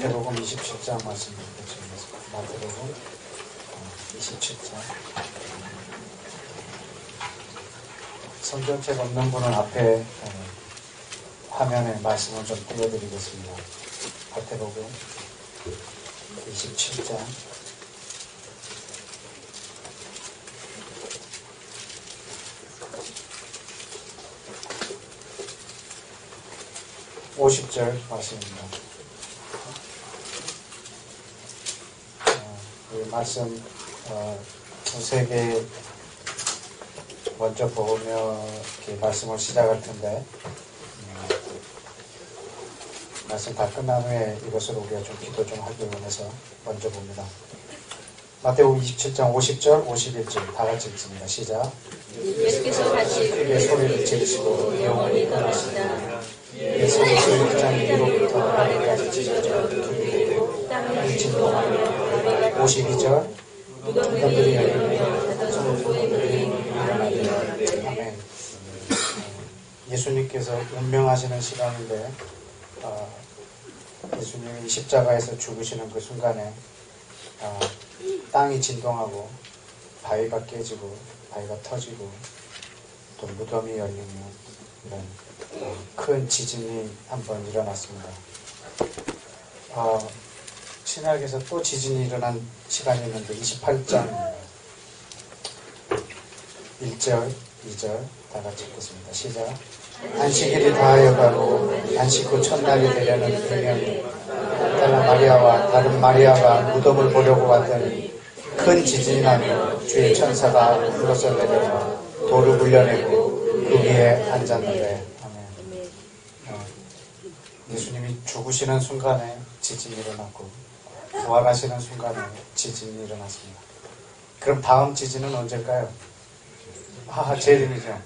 마태복음 27장 말씀 읽겠습니다. 마태복음 27장. 성경책 없는 분은 앞에 화면에 말씀을 좀 띄워드리겠습니다. 마태복음 27장. (50절) 말씀입니다. 이 말씀 두세 개 먼저 보며 이렇게 말씀을 시작할 텐데 말씀 다 끝난 후에 이것을 우리가 좀 기도 좀 하기 원해서 먼저 봅니다. 마태복음 27장 50절 51절 다 같이 읽습니다. 시작. 예수께서 다시 크게 소리를 지르시고 영원히 떠나시다. 예수께서 그 위로부터 아래까지 찢어져 두리되고 땅이 진동하며 52절 무덤들이 열리며 닫아진 소리들이 일어나리라. 아멘. 예수님께서 운명하시는 시간인데 예수님이 십자가에서 죽으시는 그 순간에 땅이 진동하고 바위가 깨지고 바위가 터지고 또 무덤이 열리며 이런 큰 지진이 한번 일어났습니다. 신약에서 또 지진이 일어난 시간이 있는데 28장 1절 2절 다 같이 읽겠습니다. 시작. 안식일이 다하여가고 안식 후 첫날이 되려는 분명히 magdalena 마리아와 다른 마리아가 무덤을 보려고 왔더니 큰 지진이 나며 주의 천사가 불러서 내려와 돌을 굴려내고 그 위에 앉았는데. 아멘. 예수님이 죽으시는 순간에 지진이 일어났고 부활하시는 순간에 지진이 일어났습니다. 그럼 다음 지진은 언제일까요? 재림이죠.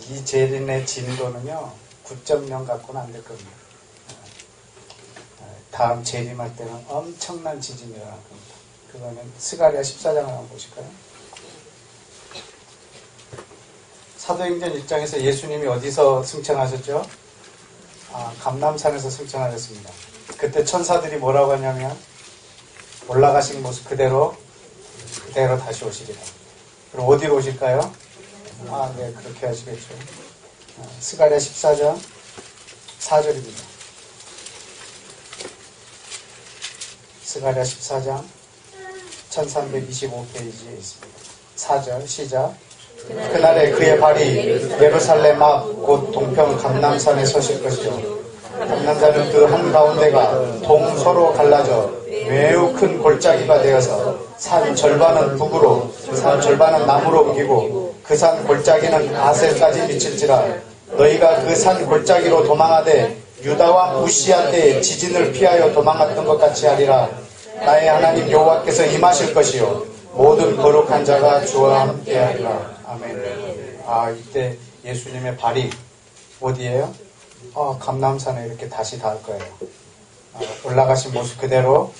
이 재림의 진도는요 9.0 갖고는 안 될 겁니다. 다음 재림할 때는 엄청난 지진이 일어날 겁니다. 그거는 스가랴 14장을 한번 보실까요? 사도행전 1장에서 예수님이 어디서 승천하셨죠? 감람산에서 승천하셨습니다. 그때 천사들이 뭐라고 하냐면 올라가신 모습 그대로 다시 오시리라. 그럼 어디로 오실까요? 네, 그렇게 하시겠죠. 스가랴 14장 4절입니다. 스가랴 14장 1325페이지에 있습니다. 4절 시작. 그날에 그의 발이 예루살렘 앞 곧 동편 감람산에 서실 것이요 감람산은 그 한가운데가 동서로 갈라져 매우 큰 골짜기가 되어서 산 절반은 북으로 산 절반은 남으로 옮기고 그 산 골짜기는 아셀까지 미칠지라. 너희가 그 산 골짜기로 도망하되 유다와 우시아 때에 지진을 피하여 도망갔던 것 같이 하리라. 나의 하나님 여호와께서 임하실 것이요 모든 거룩한 자가 주와 함께 하리라. 아멘. 이때 예수님의 발이 어디예요? 감람산에 이렇게 다시 닿을 거예요. 올라가신 모습 그대로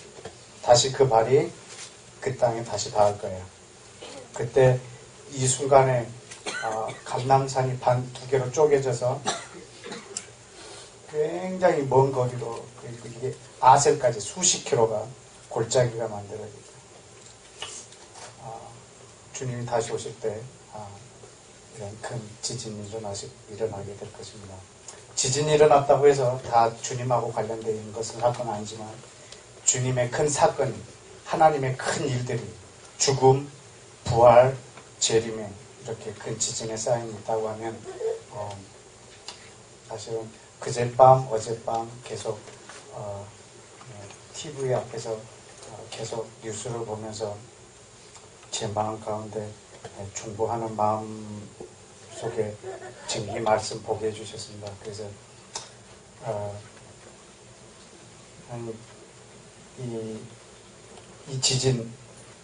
다시 그 발이 그 땅에 다시 닿을 거예요. 그때 이 순간에 감람산이 반 두 개로 쪼개져서 굉장히 먼 거리로 이게 아셀까지 수십 킬로가 골짜기가 만들어집니다. 주님이 다시 오실 때 이런 큰 지진이 일어나게 될 것입니다. 지진이 일어났다고 해서 다 주님하고 관련되어 있는 것은 사건은 아니지만 주님의 큰 사건, 하나님의 큰 일들이 죽음, 부활, 재림에 이렇게 큰 지진의 사인이 있다고 하면 사실은 그젯밤, 어젯밤 계속 TV 앞에서 계속 뉴스를 보면서 제 마음 가운데 중보하는 마음 속에 지금 이 말씀 보게 해주셨습니다. 그래서 이 지진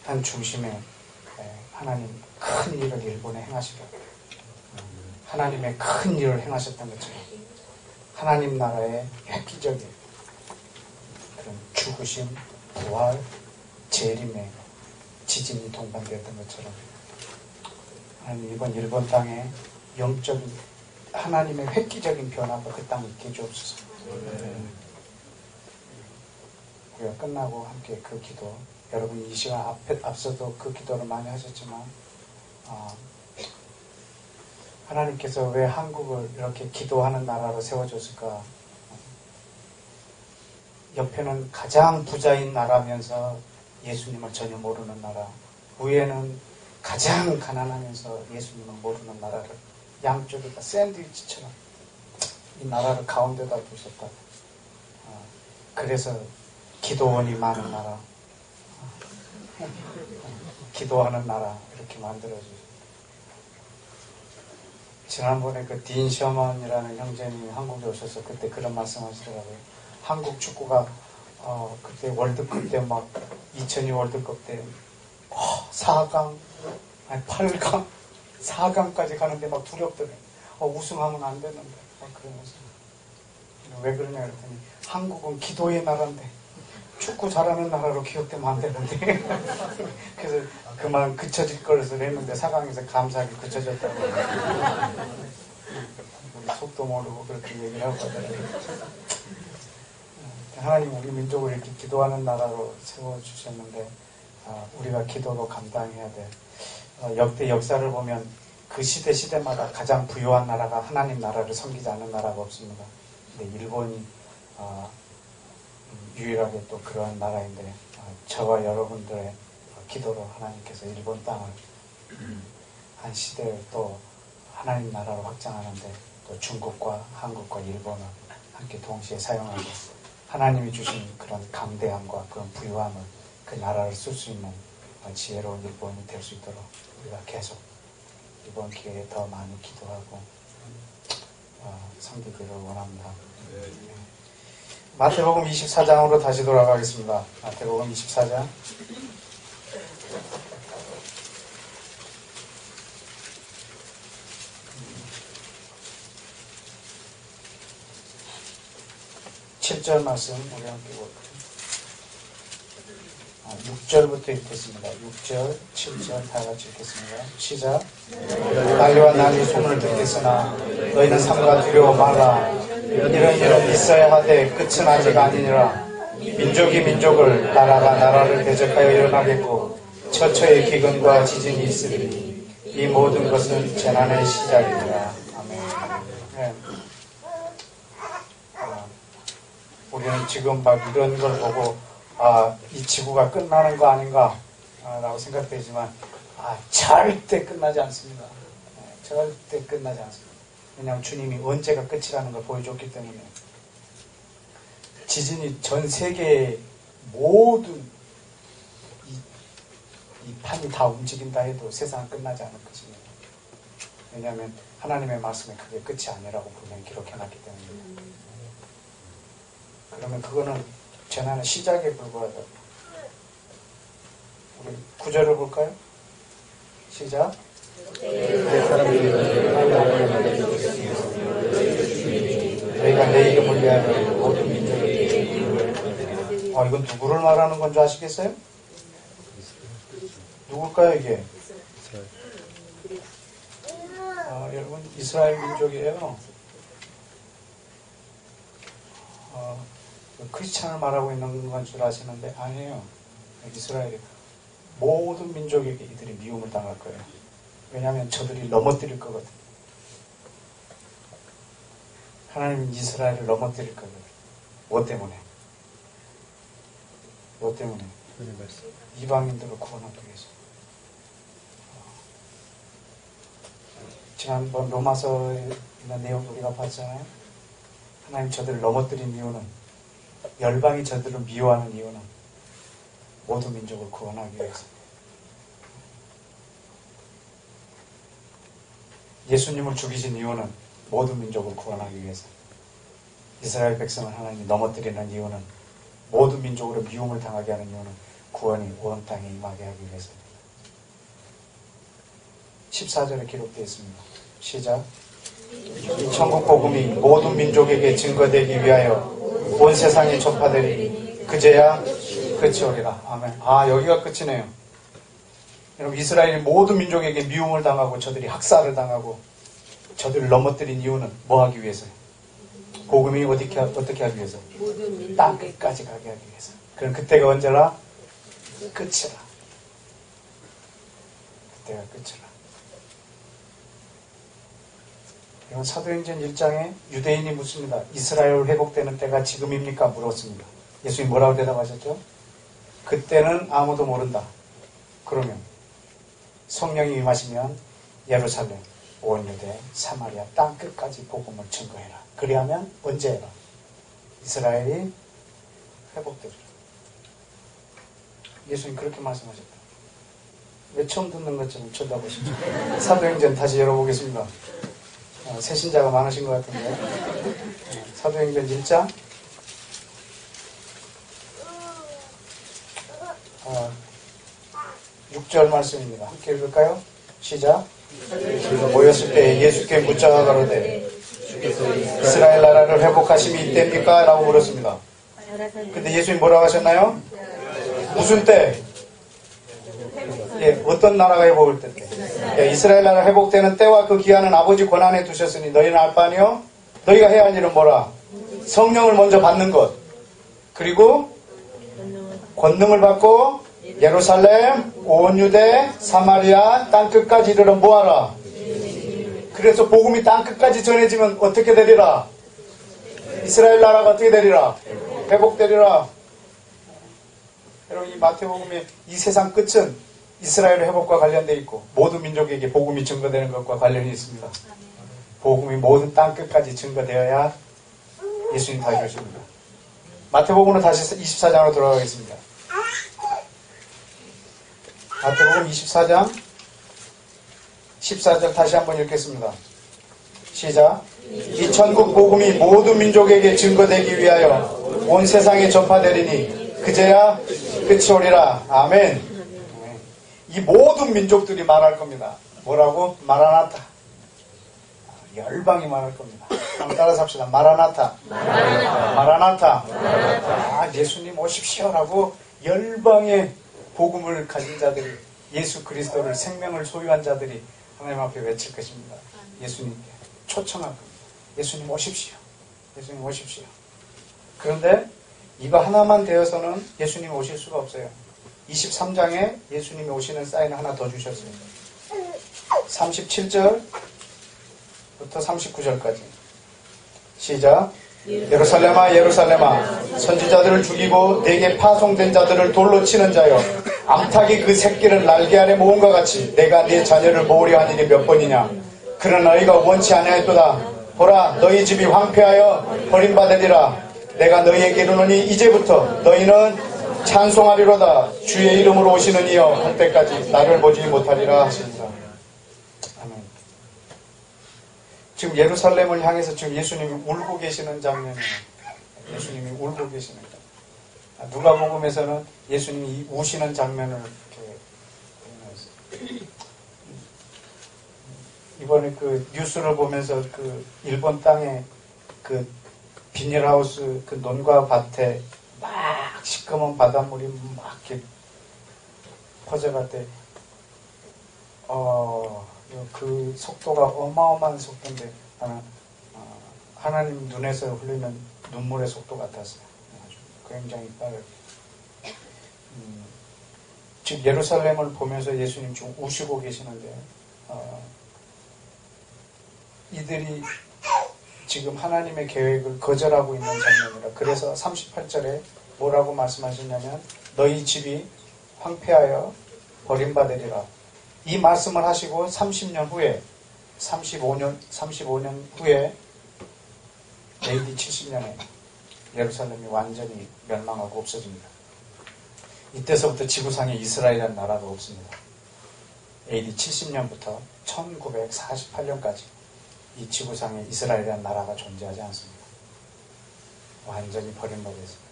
한 중심에 하나님 큰 일을 일본에 행하시고 하나님의 큰 일을 행하셨던 것처럼 하나님 나라의 획기적인 그런 죽으심, 부활, 재림의 지진이 동반되었던 것처럼 하나님 이번 일본 땅에 영적인 하나님의 획기적인 변화가 그 땅에 있게 해주옵소서. 우리가 끝나고 함께 그 기도, 여러분 이 시간 앞서도 그 기도를 많이 하셨지만 하나님께서 왜 한국을 이렇게 기도하는 나라로 세워줬을까? 옆에는 가장 부자인 나라면서 예수님을 전혀 모르는 나라, 위에는 가장 가난하면서 예수님을 모르는 나라를 양쪽에다 샌드위치처럼 이 나라를 가운데다 두셨다. 그래서 기도원이 많은 나라, 기도하는 나라 이렇게 만들어주셨다. 지난번에 그 딘 셔먼이라는 형제님이 한국에 오셔서 그때 그런 말씀 하시더라고요. 한국 축구가 그때 월드컵 때 막 2002 월드컵 때 4강 아니 8강 4강까지 가는데 막 두렵더래요. 우승하면 안 되는데 그러면서 왜 그러냐 그랬더니 한국은 기도의 나라인데 축구 잘하는 나라로 기억되면 안 되는데 그래서 그만 그쳐질 거라서 했는데 4강에서 감사하게 그쳐졌다고 속도 모르고 그렇게 얘기를 하고 하더라고요. 하나님 우리 민족을 이렇게 기도하는 나라로 세워주셨는데 우리가 기도로 감당해야 돼. 역대 역사를 보면 그 시대마다 가장 부유한 나라가 하나님 나라를 섬기지 않는 나라가 없습니다. 근데 일본이 유일하게 또 그런 나라인데 저와 여러분들의 기도로 하나님께서 일본 땅을 한 시대를 또 하나님 나라로 확장하는데 또 중국과 한국과 일본을 함께 동시에 사용하고 하나님이 주신 그런 강대함과 그런 부유함을 그 나라를 쓸 수 있는 지혜로운 일본이 될 수 있도록 우리가 계속 이번 기회에 더 많이 기도하고 섬기기를 원합니다. 마태복음 24장으로 다시 돌아가겠습니다. 마태복음 24장 7절 말씀 우리 함께 볼까요? 6절부터 읽겠습니다. 6절, 7절 다 같이 읽겠습니다. 시작. 난리와 난리 소문을 듣겠으나 너희는 삼가 두려워 말라. 이런 일은 있어야 하되 끝은 아직 아니니라. 민족이 민족을, 나라가 나라를 대적하여 일어나겠고 처처의 기근과 지진이 있으리니 이 모든 것은 재난의 시작이니라. 아멘. 네. 우리는 지금 막 이런 걸 보고 이 지구가 끝나는 거 아닌가 라고 생각되지만 절대 끝나지 않습니다. 절대 끝나지 않습니다. 왜냐하면 주님이 언제가 끝이라는 걸 보여줬기 때문에 지진이 전 세계의 모든 이 판이 다 움직인다 해도 세상은 끝나지 않을 것입니다. 왜냐하면 하나님의 말씀에 그게 끝이 아니라고 분명히 기록해놨기 때문입니다. 그러면 그거는 재난의 시작에 불과하다. 우리 구절을 볼까요? 시작. 너희가 내 이름을 위하여 모든 민족에게 이건 누구를 말하는 건지 아시겠어요? 누굴까요 이게? 여러분 이스라엘 민족이에요. 크리스찬을 말하고 있는 건 줄 아시는데 아니에요. 이스라엘이 모든 민족에게 이들이 미움을 당할 거예요. 왜냐하면 저들이 넘어뜨릴 거거든. 하나님은 이스라엘을 넘어뜨릴 거거든. 뭐 때문에? 뭐 때문에? 이방인들을 구원하기 위해서. 지난번 로마서에 있는 내용 우리가 봤잖아요. 하나님 저들을 넘어뜨린 이유는 열방이 저들을 미워하는 이유는 모든 민족을 구원하기 위해서. 예수님을 죽이신 이유는 모든 민족을 구원하기 위해서. 이스라엘 백성을 하나님이 넘어뜨리는 이유는 모든 민족으로 미움을 당하게 하는 이유는 구원이 온 땅에 임하게 하기 위해서입니다. 14절에 기록되어 있습니다. 시작. 천국 복음이 모든 민족에게 증거되기 위하여 온 세상에 전파되리니 그제야 끝이 오리라. 아멘. 여기가 끝이네요. 여러분 이스라엘이 모든 민족에게 미움을 당하고 저들이 학살을 당하고 저들을 넘어뜨린 이유는 뭐 하기 위해서요? 복음이 어떻게 하기 위해서? 땅 끝까지 가게 하기 위해서. 그럼 그때가 언제라? 끝이라. 그때가 끝이라. 이건 사도행전 1장에 유대인이 묻습니다. 이스라엘 회복되는 때가 지금입니까? 물었습니다. 예수님이 뭐라고 대답하셨죠? 그때는 아무도 모른다. 그러면 성령이 임하시면 예루살렘, 온 유대, 사마리아 땅 끝까지 복음을 증거해라. 그리하면 언제 해라? 이스라엘이 회복되리라. 예수님 그렇게 말씀하셨다. 왜 처음 듣는 것처럼 쳐다보시죠? 사도행전 다시 열어보겠습니다. 새신자가 많으신 것 같은데. 사도행전 1장 6절 말씀입니다. 함께 읽을까요? 시작. 모였을 때 예수께 묻자가 가로되 이스라엘 나라를 회복하심이 이때입니까? 라고 물었습니다. 근데 예수님 뭐라고 하셨나요? 무슨 때? 예, 어떤 나라가 회복을 때? 예, 이스라엘 나라 회복되는 때와 그 기한은 아버지 권한에 두셨으니 너희는 알 바 아니요? 너희가 해야 할 일은 뭐라? 성령을 먼저 받는 것. 그리고 권능을 받고 예루살렘, 온 유대, 사마리아, 땅끝까지 이르러 뭐하라? 그래서 복음이 땅끝까지 전해지면 어떻게 되리라? 이스라엘 나라가 어떻게 되리라? 회복되리라. 여러분, 이 마태복음의 이 세상 끝은 이스라엘 회복과 관련되어 있고 모든 민족에게 복음이 증거되는 것과 관련이 있습니다. 복음이 모든 땅끝까지 증거되어야 예수님 다 이루십니다. 마태복음으로 다시 24장으로 돌아가겠습니다. 마태복음 24장 14절 다시 한번 읽겠습니다. 시작. 이 천국 복음이 모든 민족에게 증거되기 위하여 온 세상에 전파되리니 그제야 끝이 오리라. 아멘. 이 모든 민족들이 말할 겁니다. 뭐라고? 마라나타. 열방이 말할 겁니다. 한번 따라서 합시다. 마라나타. 마라나타. 아, 예수님 오십시오라고 열방의 복음을 가진 자들이, 예수 그리스도를 생명을 소유한 자들이 하나님 앞에 외칠 것입니다. 예수님께 초청할 겁니다. 예수님 오십시오. 예수님 오십시오. 그런데 이거 하나만 되어서는 예수님 오실 수가 없어요. 23장에 예수님이 오시는 사인을 하나 더 주셨어요. 37절부터 39절까지 시작. 예루살렘아 예루살렘아 선지자들을 죽이고 내게 파송된 자들을 돌로 치는 자여 암탉이 그 새끼를 날개 아래 모은과 같이 내가 네 자녀를 모으려 하니니 몇 번이냐. 그러나 너희가 원치 아니하였도다. 보라 너희 집이 황폐하여 버림받으리라. 내가 너희에게 이르노니 이제부터 너희는 찬송하리로다. 주의 이름으로 오시는 이여 할 때까지 나를 보지 못하리라 하십니다. 아멘. 지금 예루살렘을 향해서 지금 예수님이 울고 계시는 장면이에요. 예수님이 울고 계시는 장면. 누가복음에서는 예수님이 우시는 장면을 이렇게 이번에 그 뉴스를 보면서 그 일본 땅에 그 비닐하우스 그 논과 밭에 막 시꺼먼 바닷물이 막 이렇게 퍼져갈 때, 그 속도가 어마어마한 속도인데, 하나님 눈에서 흘리는 눈물의 속도 같았어요. 굉장히 빠르게. 즉, 예루살렘을 보면서 예수님 지금 우시고 계시는데, 이들이 지금 하나님의 계획을 거절하고 있는 장면이라. 그래서 38절에 뭐라고 말씀하셨냐면 너희 집이 황폐하여 버림받으리라. 이 말씀을 하시고 30년 후에 35년 후에 AD 70년에 예루살렘이 완전히 멸망하고 없어집니다. 이때서부터 지구상에 이스라엘이라는 나라가 없습니다. AD 70년부터 1948년까지 이 지구상에 이스라엘이라는 나라가 존재하지 않습니다. 완전히 버림받았습니다.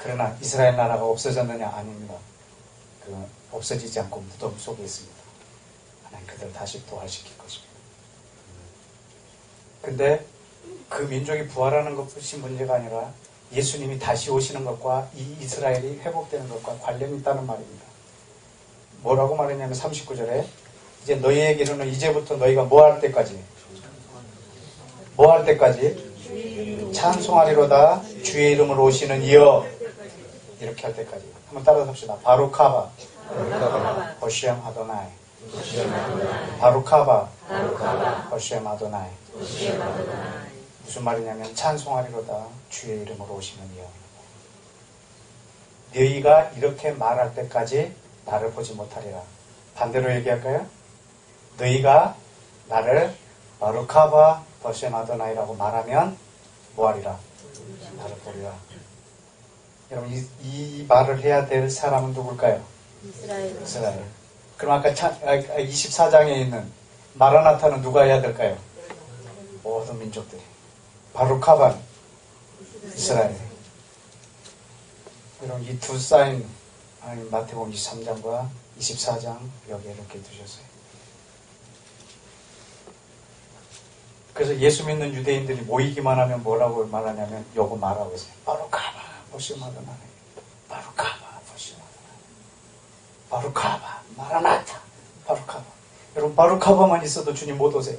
그러나 이스라엘 나라가 없어졌느냐? 아닙니다. 없어지지 않고 무덤 속에 있습니다. 하나님 그들을 다시 부활시킬 것입니다. 근데 그 민족이 부활하는 것이 문제가 아니라 예수님이 다시 오시는 것과 이 이스라엘이 회복되는 것과 관련이 있다는 말입니다. 뭐라고 말했냐면 39절에 이제 너희에게는 이제부터 너희가 뭐 할 때까지? 찬송하리로다. 주의 이름으로 오시는 이여. 이렇게 할 때까지. 한번 따라서 합시다. 바루카바 호시엠 아도나이. 바루카바 호시엠 아도나이. 무슨 말이냐면 찬송하리로다 주의 이름으로 오시는 이여. 너희가 이렇게 말할 때까지 나를 보지 못하리라. 반대로 얘기할까요? 너희가 나를 바루카바 호시엠 아도나이라고 말하면 뭐하리라? 나를 보리라. 여러분 이 말을 해야 될 사람은 누굴까요? 이스라엘. 그럼 아까 24장에 있는 마라나타는 누가 해야 될까요? 모든 민족들이. 바루카반 이스라엘. 여러분 이 두 사인 마태복음 23장과 24장 여기에 이렇게 두셨어요. 그래서 예수 믿는 유대인들이 모이기만 하면 뭐라고 말하냐면 요거 말하고 있어요. 바루카바 보시마드나이. 바루카바 보시마드나이. 바루카바 마라나타. 바루카바. 여러분 바루카바만 있어도 주님 못 오세요.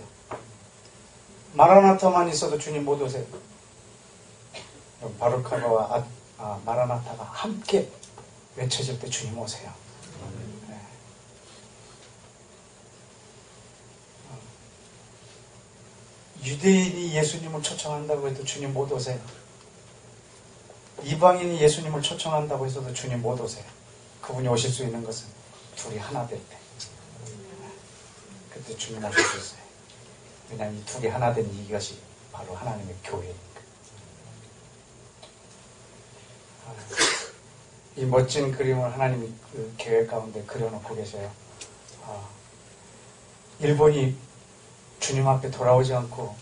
마라나타만 있어도 주님 못 오세요. 여러분 바루카바와 마라나타가 함께 외쳐질 때 주님 오세요. 네. 유대인이 예수님을 초청한다고 해도 주님 못 오세요. 이방인이 예수님을 초청한다고 해서도 주님 못 오세요. 그분이 오실 수 있는 것은 둘이 하나 될 때. 그때 주님 오실 수 있어요. 왜냐하면 이 둘이 하나 된 이것이 바로 하나님의 교회니까. 이 멋진 그림을 하나님이 그 계획 가운데 그려놓고 계셔요. 일본이 주님 앞에 돌아오지 않고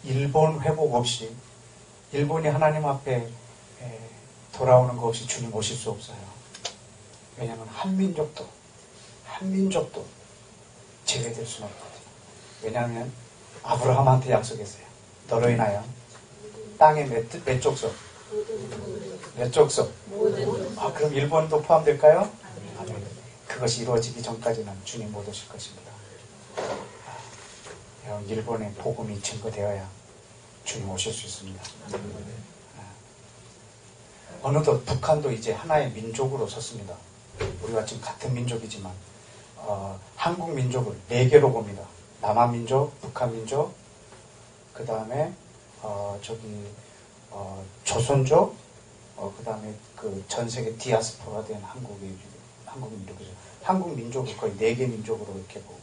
일본 회복 없이 일본이 하나님 앞에 돌아오는 거 없이 주님 오실 수 없어요. 왜냐하면 한민족도 제외될 수는 없거든요. 왜냐하면 아브라함한테 약속했어요. 너로 인하여 땅의 몇 족속? 몇 족속? 그럼 일본도 포함될까요? 그것이 이루어지기 전까지는 주님 못 오실 것입니다. 일본의 복음이 증거되어야 주님 오실 수 있습니다. 어느덧 북한도 이제 하나의 민족으로 섰습니다. 우리와 지금 같은 민족이지만 한국 민족을 4개로 봅니다. 남한민족, 북한민족, 그 다음에 조선족, 그 다음에 그 전세계 디아스포라 된 한국민족이죠. 한국 민족을 거의 4개 민족으로 이렇게 보고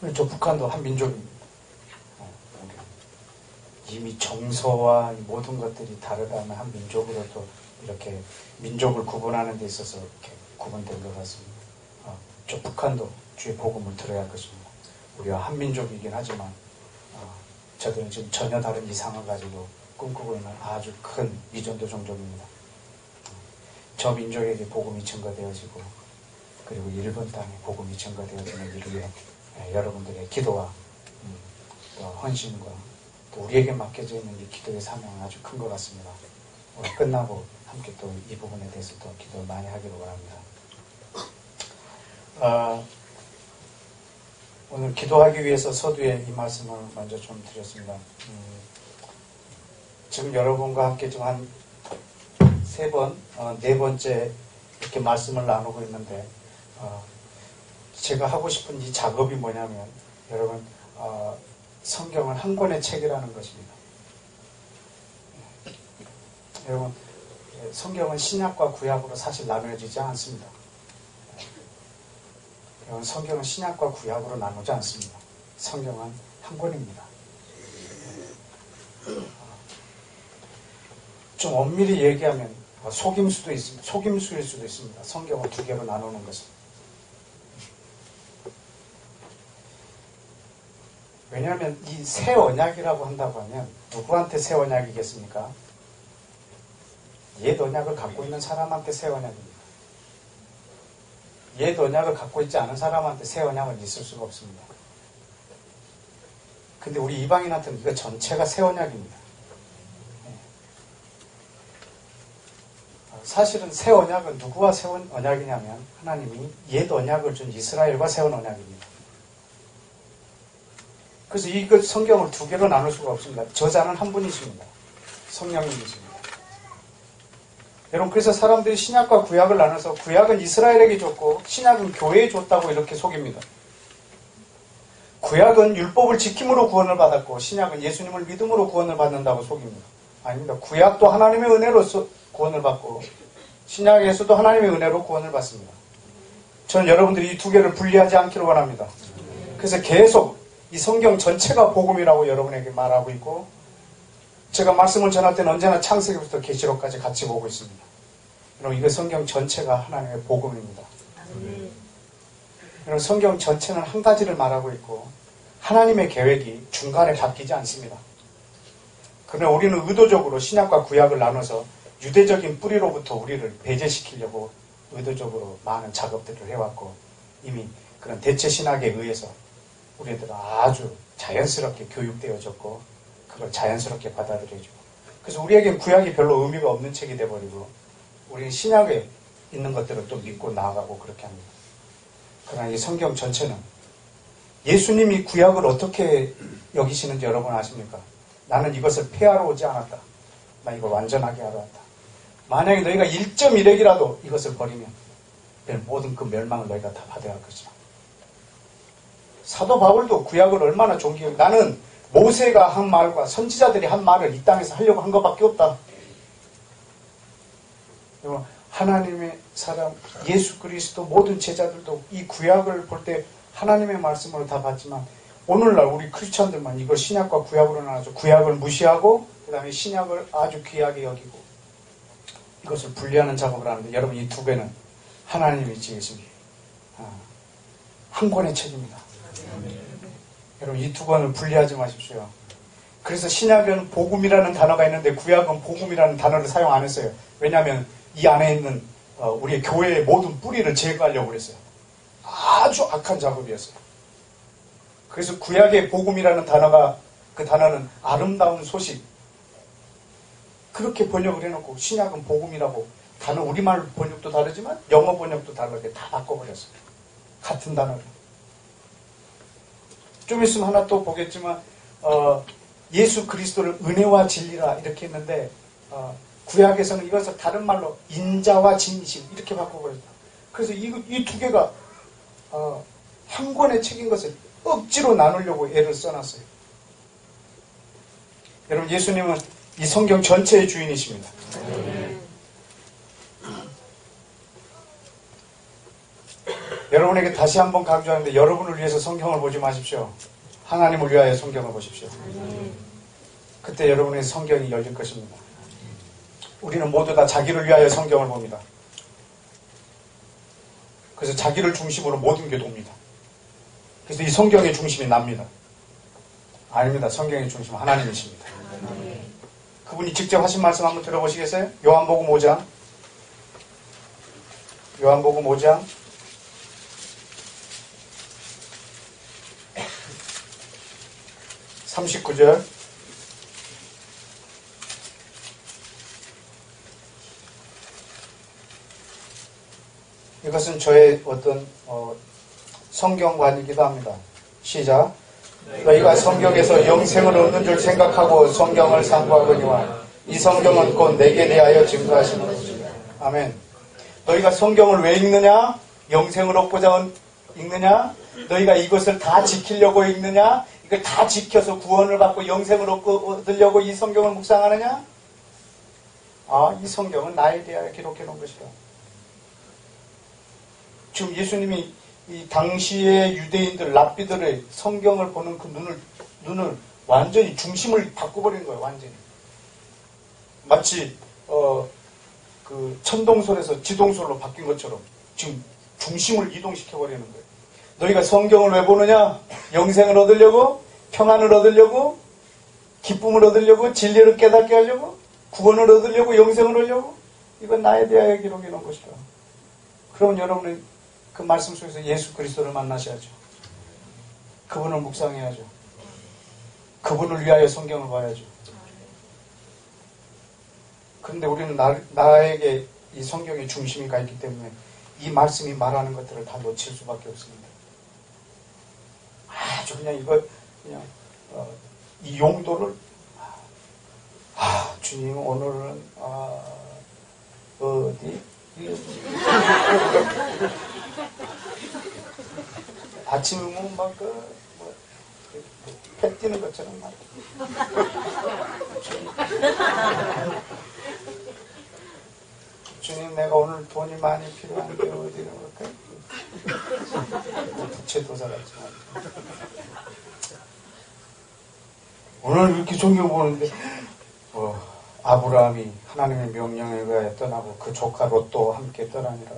있어요. 저 북한도 한 민족입니다. 이미 정서와 모든 것들이 다르다면 한 민족으로 또 이렇게 민족을 구분하는 데 있어서 이렇게 구분된 것 같습니다. 저 북한도 주의 복음을 들어야 할 것입니다. 우리가 한 민족이긴 하지만 저들은 지금 전혀 다른 이상을 가지고 꿈꾸고 있는 아주 큰 미전도 종족입니다. 저 민족에게 복음이 증거되어지고 그리고 일본 땅에 복음이 증거되어지는 일을 위해 여러분들의 기도와 또 헌신과 또 우리에게 맡겨져 있는 이 기도의 사명은 아주 큰 것 같습니다. 오늘 끝나고 함께 또 이 부분에 대해서 또 기도 많이 하기를 바랍니다. 오늘 기도하기 위해서 서두에 이 말씀을 먼저 좀 드렸습니다. 지금 여러분과 함께 좀 한 3번, 4번째 이렇게 말씀을 나누고 있는데 제가 하고 싶은 이 작업이 뭐냐면 여러분 성경은 한 권의 책이라는 것입니다. 여러분 성경은 신약과 구약으로 사실 나누어지지 않습니다. 여러분 성경은 신약과 구약으로 나누지 않습니다. 성경은 한 권입니다. 좀 엄밀히 얘기하면 속임수일 수도 있습니다. 성경을 2개로 나누는 것은. 왜냐하면 이 새 언약이라고 한다고 하면 누구한테 새 언약이겠습니까? 옛 언약을 갖고 있는 사람한테 새 언약입니다. 옛 언약을 갖고 있지 않은 사람한테 새 언약은 있을 수가 없습니다. 근데 우리 이방인한테는 이거 전체가 새 언약입니다. 사실은 새 언약은 누구와 세운 언약이냐면 하나님이 옛 언약을 준 이스라엘과 세운 언약입니다. 그래서 이거 성경을 2개로 나눌 수가 없습니다. 저자는 한 분이십니다. 성령님이십니다. 여러분, 그래서 사람들이 신약과 구약을 나눠서 구약은 이스라엘에게 줬고 신약은 교회에 줬다고 이렇게 속입니다. 구약은 율법을 지킴으로 구원을 받았고 신약은 예수님을 믿음으로 구원을 받는다고 속입니다. 아닙니다. 구약도 하나님의 은혜로서 구원을 받고 신약에서도 하나님의 은혜로 구원을 받습니다. 저는 여러분들이 이 두 개를 분리하지 않기를 원합니다. 그래서 계속 이 성경 전체가 복음이라고 여러분에게 말하고 있고 제가 말씀을 전할 때는 언제나 창세기부터 계시록까지 같이 보고 있습니다. 여러분, 이거 성경 전체가 하나님의 복음입니다. 여러분, 성경 전체는 한 가지를 말하고 있고 하나님의 계획이 중간에 바뀌지 않습니다. 그러나 우리는 의도적으로 신약과 구약을 나눠서 유대적인 뿌리로부터 우리를 배제시키려고 의도적으로 많은 작업들을 해왔고 이미 그런 대체 신학에 의해서 우리들은 아주 자연스럽게 교육되어졌고 그걸 자연스럽게 받아들여주고 그래서 우리에겐 구약이 별로 의미가 없는 책이 돼버리고 우리는 신약에 있는 것들을 또 믿고 나아가고 그렇게 합니다. 그러나 이 성경 전체는 예수님이 구약을 어떻게 여기시는지 여러분 아십니까? 나는 이것을 폐하러 오지 않았다. 나 이걸 완전하게 하러 왔다. 만약에 너희가 1.1핵이라도 이것을 버리면 모든 그 멸망을 너희가 다 받아야 할 것이다. 사도 바울도 구약을 얼마나 존경해. 나는 모세가 한 말과 선지자들이 한 말을 이 땅에서 하려고 한 것밖에 없다. 하나님의 사람 예수 그리스도 모든 제자들도 이 구약을 볼 때 하나님의 말씀으로 다 봤지만 오늘날 우리 크리스천들만 이걸 신약과 구약으로 나눠서 구약을 무시하고 그 다음에 신약을 아주 귀하게 여기고 이것을 분리하는 작업을 하는데 여러분 이 두 개는 하나님이 지으신 한 권의 책입니다. 여러분 이 두 권을 분리하지 마십시오. 그래서 신약은 복음이라는 단어가 있는데 구약은 복음이라는 단어를 사용 안 했어요. 왜냐하면 이 안에 있는 우리의 교회의 모든 뿌리를 제거하려고 그랬어요. 아주 악한 작업이었어요. 그래서 구약의 복음이라는 단어가 그 단어는 아름다운 소식 그렇게 번역을 해놓고 신약은 복음이라고 단어 우리말 번역도 다르지만 영어 번역도 다르게 다 바꿔버렸어요. 같은 단어를. 좀 있으면 하나 또 보겠지만 예수 그리스도를 은혜와 진리라 이렇게 했는데 구약에서는 이것을 다른 말로 인자와 진심 이렇게 바꿔버렸다. 그래서 이 두 개가 한 권의 책인 것을 억지로 나누려고 애를 써놨어요. 여러분 예수님은 이 성경 전체의 주인이십니다. 여러분에게 다시 한번 강조하는데 여러분을 위해서 성경을 보지 마십시오. 하나님을 위하여 성경을 보십시오. 그때 여러분의 성경이 열릴 것입니다. 우리는 모두 다 자기를 위하여 성경을 봅니다. 그래서 자기를 중심으로 모든 게 돕니다. 그래서 이 성경의 중심이 납니다. 아닙니다. 성경의 중심은 하나님이십니다. 그분이 직접 하신 말씀 한번 들어보시겠어요? 요한복음 5장 39절 이것은 저의 어떤 성경관이기도 합니다. 시작. 너희가 성경에서 영생을 얻는 줄 생각하고 성경을 상고하거니와 이 성경은 곧 내게 대하여 증거하신 것이다. 아멘. 너희가 성경을 왜 읽느냐? 영생을 얻고자 읽느냐? 너희가 이것을 다 지키려고 읽느냐? 이걸 다 지켜서 구원을 받고 영생을 얻으려고 이 성경을 묵상하느냐? 이 성경은 나에 대하여 기록해 놓은 것이다. 지금 예수님이 이 당시의 유대인들, 랍비들의 성경을 보는 그 눈을 완전히 중심을 바꿔버린 거예요, 완전히. 마치, 그 천동설에서 지동설로 바뀐 것처럼 지금 중심을 이동시켜버리는 거예요. 너희가 성경을 왜 보느냐? 영생을 얻으려고, 평안을 얻으려고, 기쁨을 얻으려고, 진리를 깨닫게 하려고, 구원을 얻으려고, 영생을 얻으려고, 이건 나에 대하여 기록해 놓은 것이다. 그럼 여러분은 그 말씀 속에서 예수 그리스도를 만나셔야죠. 그분을 묵상해야죠. 그분을 위하여 성경을 봐야죠. 그런데 우리는 나에게 이 성경의 중심이 가 있기 때문에 이 말씀이 말하는 것들을 다 놓칠 수밖에 없습니다. 아주 그냥 이 용도를 주님 오늘은 어디? 아침에 보면 막 배 뛰는 것처럼 막. 주님, 내가 오늘 돈이 많이 필요한데 어디로 갈까요? 부채도사 같지만. 오늘 이렇게 종교 보는데, 아브라함이 하나님의 명령에 의하여 떠나고 그 조카 롯도 함께 떠나니라.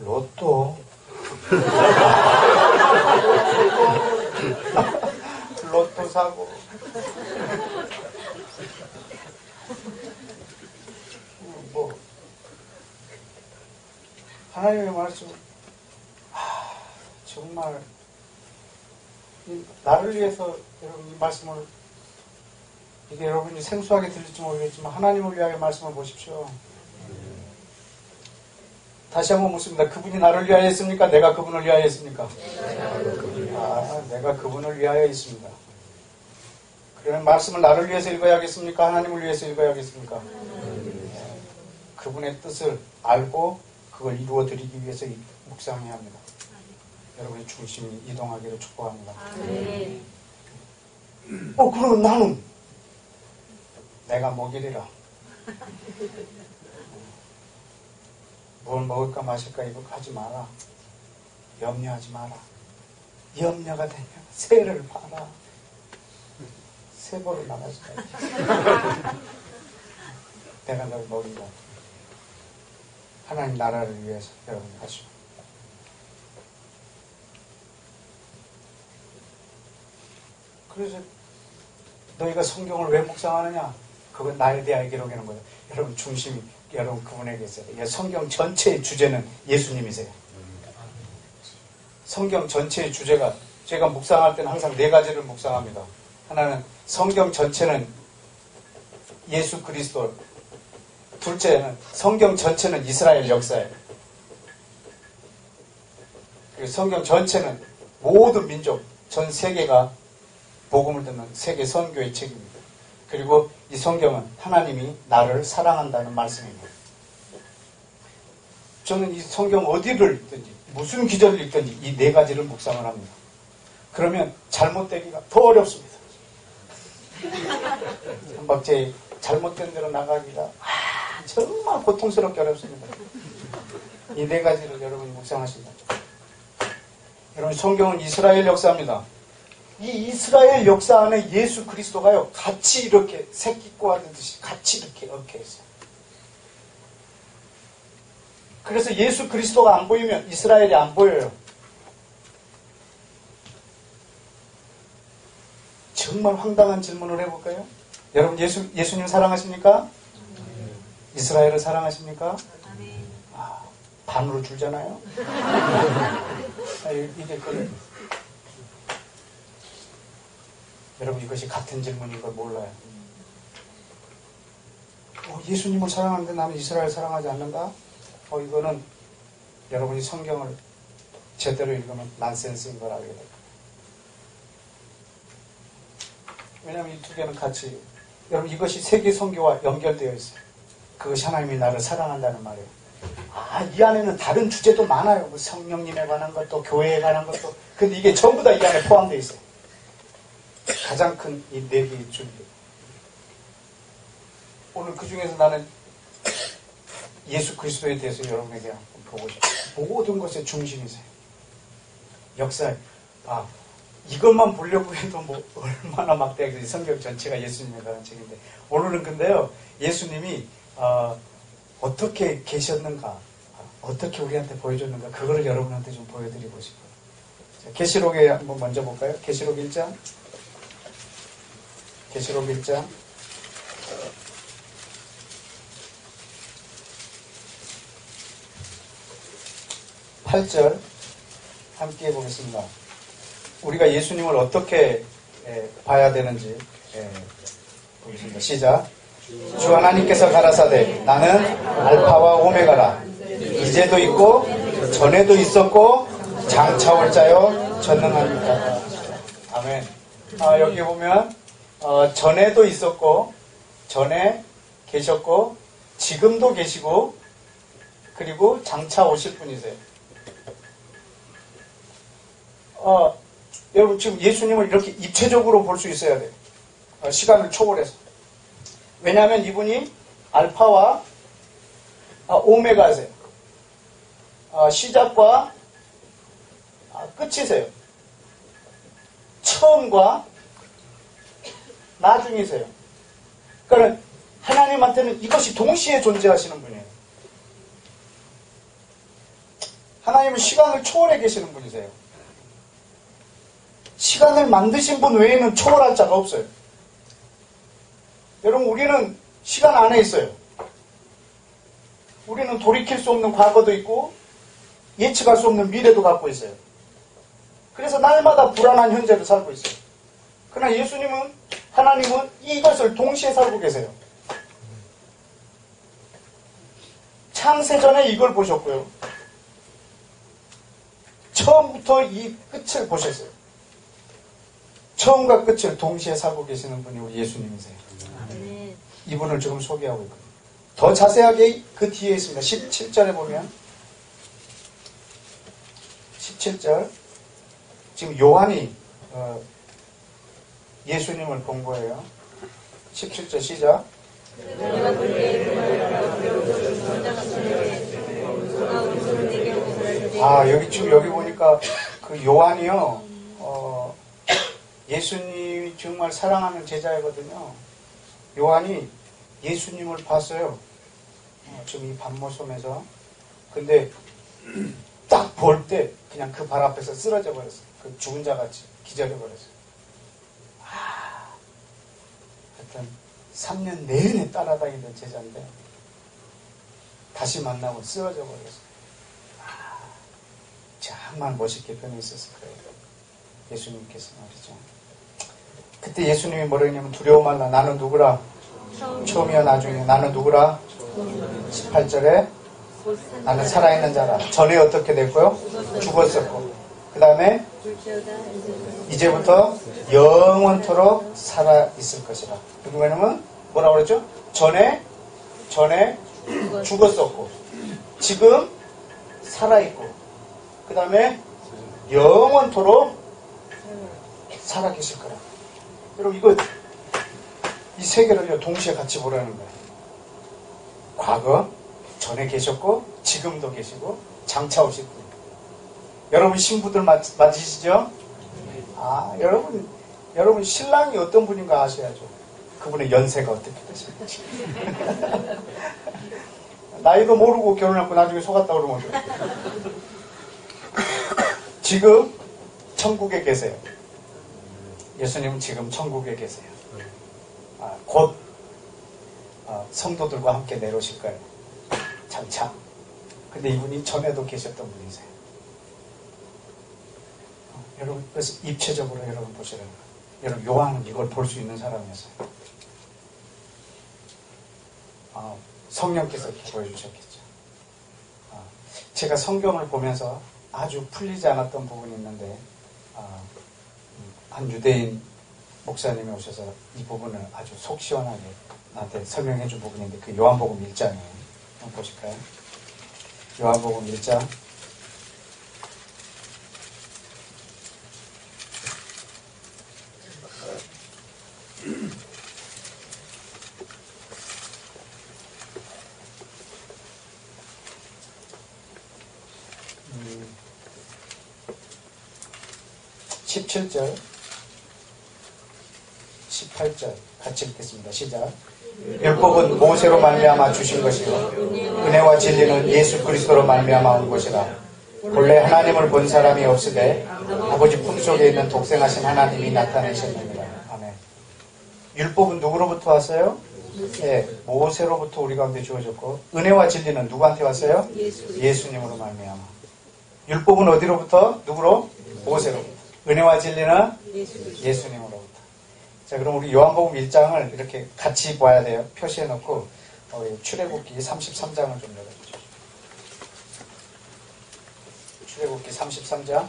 로또? 로또 사고. 하나님의 말씀, 정말 나를 위해서 여러분 이 말씀을, 이게 여러분이 생소하게 들릴지 모르겠지만 하나님을 위하여 말씀을 보십시오. 다시 한번 묻습니다. 그분이 나를 위하여 했습니까? 내가 그분을 위하여 했습니까? 내가 그분을 위하여 했습니다. 그러면 말씀을 나를 위해서 읽어야겠습니까? 하나님을 위해서 읽어야겠습니까? 그분의 뜻을 알고 그걸 이루어 드리기 위해서 묵상해야 합니다. 여러분의 중심이 이동하기를 축복합니다. 그러면 나는 내가 먹이리라. 뭘 먹을까 마실까 이거 하지 마라. 염려하지 마라. 염려가 되면 새를 봐라. 새 보러 나가지 마. 내가 널 먹이라. 하나님 나라를 위해서 여러분 하시오. 그래서 너희가 성경을 왜 묵상하느냐? 그건 나에 대하여 기록하는 거예요. 여러분 중심이 여러분 그분에게 있어요. 성경 전체의 주제는 예수님이세요. 성경 전체의 주제가, 제가 묵상할 때는 항상 네 가지를 묵상합니다. 하나는 성경 전체는 예수 그리스도, 둘째는 성경 전체는 이스라엘 역사예요. 그리고 성경 전체는 모든 민족, 전 세계가 복음을 듣는 세계 선교의 책입니다. 그리고 이 성경은 하나님이 나를 사랑한다는 말씀입니다. 저는 이 성경 어디를 읽든지 무슨 기절을 읽든지 이 네 가지를 묵상을 합니다. 그러면 잘못되기가 더 어렵습니다. 한박제 잘못된 대로 나가기가 정말 고통스럽게 어렵습니다. 이 네 가지를 여러분이 묵상하신다. 여러분 성경은 이스라엘 역사입니다. 이 이스라엘 역사 안에 예수 그리스도가요 같이 이렇게 새끼 꼬아듯이 같이 이렇게 얽혀 있어요. 그래서 예수 그리스도가 안 보이면 이스라엘이 안 보여요. 정말 황당한 질문을 해볼까요? 여러분 예수님 사랑하십니까? 이스라엘을 사랑하십니까? 반으로 줄잖아요. 이게 그래. 여러분 이것이 같은 질문인 걸 몰라요. 예수님을 사랑하는데 나는 이스라엘 사랑하지 않는다? 이거는 여러분이 성경을 제대로 읽으면 난센스인 걸 알게 됩니다. 왜냐하면 이 두 개는 같이, 여러분 이것이 세계 선교와 연결되어 있어요. 그것이 하나님이 나를 사랑한다는 말이에요. 이 안에는 다른 주제도 많아요. 뭐 성령님에 관한 것도 교회에 관한 것도. 근데 이게 전부 다 이 안에 포함되어 있어요. 가장 큰 이 네 개의 줄기. 오늘 그 중에서 나는 예수 그리스도에 대해서 여러분에게 보고 싶어요. 모든 것의 중심이세요. 역사에 이것만 보려고 해도 뭐 얼마나 막대하게 성경 전체가 예수님에 관한 책인데, 오늘은 근데요 예수님이 어떻게 계셨는가, 어떻게 우리한테 보여줬는가, 그거를 여러분한테 좀 보여드리고 싶어요. 자, 계시록에 한번 먼저 볼까요? 계시록 1장. 계시록 1장. 8절 함께 해보겠습니다. 우리가 예수님을 어떻게 봐야 되는지 보겠습니다. 시작. 주 하나님께서 가라사대 나는 알파와 오메가라. 이제도 있고 전에도 있었고 장차 올 자요 전능합니다. 아멘. 여기 보면 전에도 있었고 전에 계셨고 지금도 계시고 그리고 장차 오실 분이세요. 여러분 지금 예수님을 이렇게 입체적으로 볼 수 있어야 돼요. 시간을 초월해서. 왜냐하면 이분이 알파와 오메가세요. 시작과 끝이세요. 처음과 나중이세요. 그러니까 하나님한테는 이것이 동시에 존재하시는 분이에요. 하나님은 시간을 초월해 계시는 분이세요. 시간을 만드신 분 외에는 초월할 자가 없어요. 여러분 우리는 시간 안에 있어요. 우리는 돌이킬 수 없는 과거도 있고 예측할 수 없는 미래도 갖고 있어요. 그래서 날마다 불안한 현재를 살고 있어요. 그러나 예수님은, 하나님은 이것을 동시에 살고 계세요. 창세전에 이걸 보셨고요. 처음부터 이 끝을 보셨어요. 처음과 끝을 동시에 살고 계시는 분이 우리 예수님이세요. 이분을 지금 소개하고 있거든요. 더 자세하게 그 뒤에 있습니다. 17절에 보면 17절 지금 요한이 예수님을 본 거예요. 17절 시작. 여기 보니까 그 요한이요, 예수님이 정말 사랑하는 제자이거든요. 요한이 예수님을 봤어요. 지금 이 밤모섬에서. 근데 딱 볼 때 그냥 그 발 앞에서 쓰러져 버렸어요. 그 죽은 자 같이 기절해 버렸어요. 하여튼 3년 내내 따라다니던 제자인데 다시 만나고 쓰러져 버렸어요. 정말 멋있게 변해 있었을 거예요. 예수님께서 말이죠. 그때 예수님이 뭐라 했냐면 두려워 말라. 나는 누구라? 처음이야 나중이야. 나는 누구라? 18절에 나는 살아있는 자라. 전에 어떻게 됐고요? 죽었었고. 그 다음에 이제부터 영원토록 살아있을 것이라. 왜냐면 뭐라고 그랬죠? 전에 죽었었고 지금 살아있고 그 다음에 영원토록 살아계실 거라. 여러분 이 세 개를 동시에 같이 보라는 거예요. 과거, 전에 계셨고 지금도 계시고 장차 오실 분. 여러분 신부들 맞으시죠? 여러분 신랑이 어떤 분인가 아셔야죠. 그분의 연세가 어떻게 되실지. 나이도 모르고 결혼했고 나중에 속았다 그러면 지금 천국에 계세요. 예수님은 지금 천국에 계세요. 곧 성도들과 함께 내려오실 거예요. 장차. 근데 이분이 전에도 계셨던 분이세요. 여러분, 그래서 입체적으로 여러분 보시라는 거예요. 여러분, 요한은 이걸 볼 수 있는 사람이었어요. 성령께서 이렇게 보여주셨겠죠. 제가 성경을 보면서 아주 풀리지 않았던 부분이 있는데, 한 유대인 목사님이 오셔서 이 부분을 아주 속 시원하게 나한테 설명해 준 부분인데, 그 요한복음 1장이에요. 한번 보실까요? 요한복음 1장. 음, 17절 18절 같이 읽겠습니다. 시작. 율법은 모세로 말미암아 주신 것이요 은혜와 진리는 예수 그리스도로 말미암아 온 것이라. 본래 하나님을 본 사람이 없으되 아버지 품속에 있는 독생하신 하나님이 나타내셨느니라. 아멘. 율법은 누구로부터 왔어요? 네, 모세로부터 우리 가운데 주어졌고, 은혜와 진리는 누구한테 왔어요? 예수님으로 말미암아. 율법은 어디로부터? 누구로? 모세로부터. 은혜와 진리는 예수님으로부터. 자, 그럼 우리 요한복음 1장을 이렇게 같이 봐야 돼요. 표시해 놓고 출애굽기 33장을 좀 열어주십시오. 출애굽기 33장.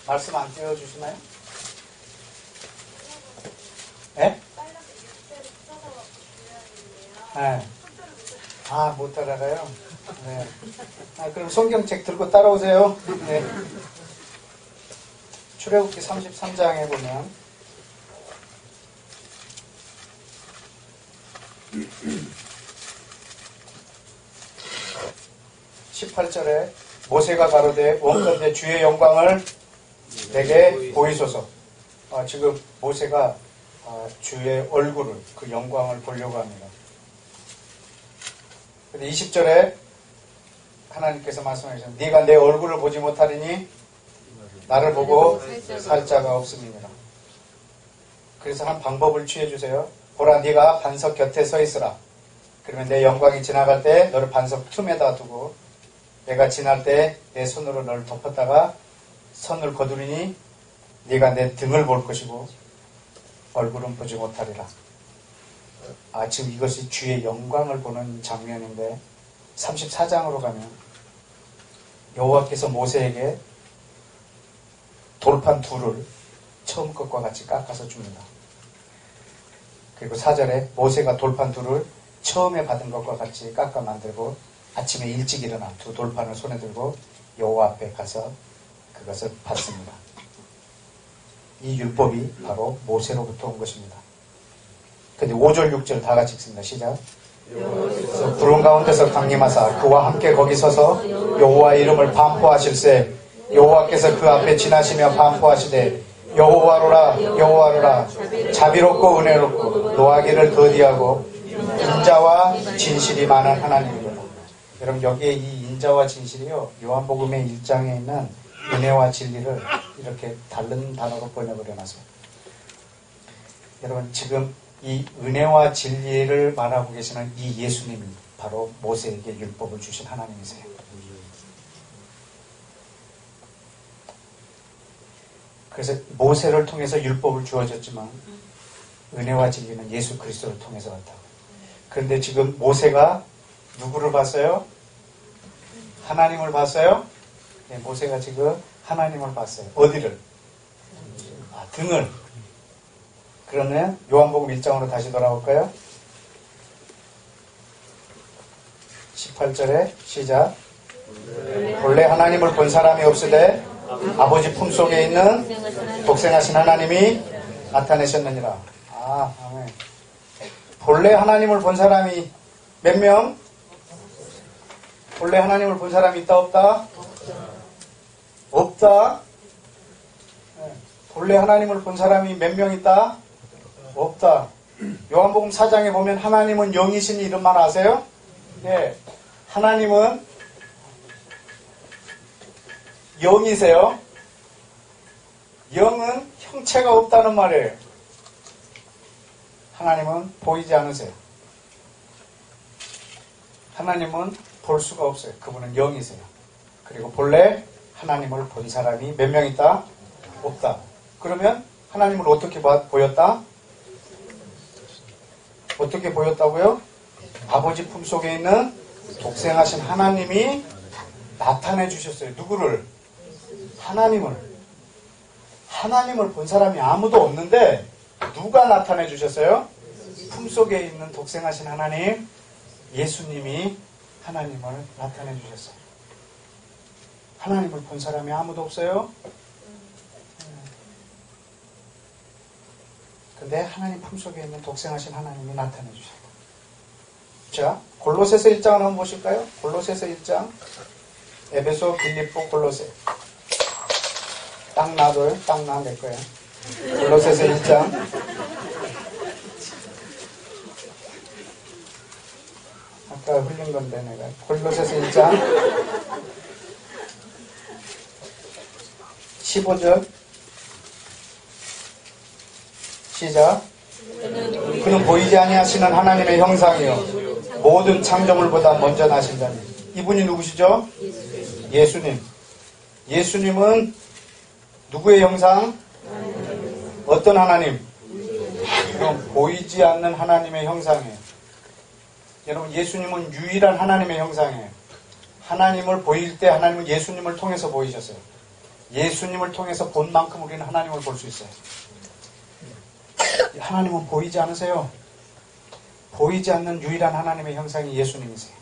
말씀 안 띄워주시나요? 네? 네. 못 따라가요? 네. 그럼 성경책 들고 따라오세요. 네. 출애굽기 33장에 보면 18절에 모세가 가로되 원컨대 주의 영광을 내게 보이소서. 지금 모세가 주의 얼굴을, 그 영광을 보려고 합니다. 근데 20절에 하나님께서 말씀하셨습니다. 네가 내 얼굴을 보지 못하리니 나를 보고 살 자가 없음이니라. 그래서 한 방법을 취해주세요. 보라, 네가 반석 곁에 서 있으라. 그러면 내 영광이 지나갈 때 너를 반석 틈에다 두고 내가 지날 때 내 손으로 너를 덮었다가 선을 거두리니 네가 내 등을 볼 것이고 얼굴은 보지 못하리라. 지금 이것이 주의 영광을 보는 장면인데 34장으로 가면 여호와께서 모세에게 돌판 둘을 처음 것과 같이 깎아서 줍니다. 그리고 4절에 모세가 돌판 둘을 처음에 받은 것과 같이 깎아 만들고 아침에 일찍 일어나 두 돌판을 손에 들고 여호와 앞에 가서 그것을 받습니다. 이 율법이 바로 모세로부터 온 것입니다. 근데 5절 6절 다 같이 읽습니다. 시작. 그래서 구름 가운데서 강림하사 그와 함께 거기 서서 여호와의 이름을 반포하실세 여호와께서 그 앞에 지나시며 반포하시되 여호와로라 여호와로라 자비롭고 은혜롭고 노하기를 더디하고 인자와 진실이 많은 하나님이다. 여러분 여기에 이 인자와 진실이요 요한복음의 1장에 있는 은혜와 진리를 이렇게 다른 단어로 번역을 해놨어요. 여러분 지금 이 은혜와 진리를 말하고 계시는 이 예수님이 바로 모세에게 율법을 주신 하나님이세요. 그래서 모세를 통해서 율법을 주어졌지만 은혜와 진리는 예수 그리스도를 통해서 왔다고. 그런데 지금 모세가 누구를 봤어요? 하나님을 봤어요? 네, 모세가 지금 하나님을 봤어요. 어디를? 등을. 그러면 요한복음 1장으로 다시 돌아올까요? 18절에 시작. 본래 하나님을 본 사람이 없으되 아버지 품속에 있는 독생하신 하나님이 나타내셨느니라. 아멘. 본래 하나님을 본 사람이 몇 명? 본래 하나님을 본 사람이 있다 없다? 없다. 본래 하나님을 본 사람이 몇 명 있다? 없다. 요한복음 4장에 보면 하나님은 영이신 이름만 아세요? 네. 하나님은 영이세요. 영은 형체가 없다는 말이에요. 하나님은 보이지 않으세요. 하나님은 볼 수가 없어요. 그분은 영이세요. 그리고 본래 하나님을 본 사람이 몇 명 있다? 없다. 그러면 하나님을 어떻게 보였다? 어떻게 보였다고요? 아버지 품속에 있는 독생하신 하나님이 나타내 주셨어요. 누구를? 하나님을 본 사람이 아무도 없는데 누가 나타내 주셨어요? 품속에 있는 독생하신 하나님, 예수님이 하나님을 나타내 주셨어요. 하나님을 본 사람이 아무도 없어요? 근데 하나님 품속에 있는 독생하신 하나님이 나타내 주셨다. 자, 골로새서 1장을 한번 보실까요? 골로새서 1장. 에베소, 빌립보, 골로새. 딱 놔둬요. 딱 놔낼 거예요. 골로새서 1장. 아까 흘린 건데 내가. 골로새서 1장. 15절. 시작. 그는 보이지 아니하시는 하나님의 형상이요 모든 창조물보다 먼저 나신 자니. 이분이 누구시죠? 예수님. 예수님은 누구의 형상? 어떤 하나님? 그럼 보이지 않는 하나님의 형상이에요. 여러분 예수님은 유일한 하나님의 형상이에요. 하나님을 보일 때 하나님은 예수님을 통해서 보이셨어요. 예수님을 통해서 본 만큼 우리는 하나님을 볼 수 있어요. 하나님은 보이지 않으세요? 보이지 않는 유일한 하나님의 형상이 예수님이세요.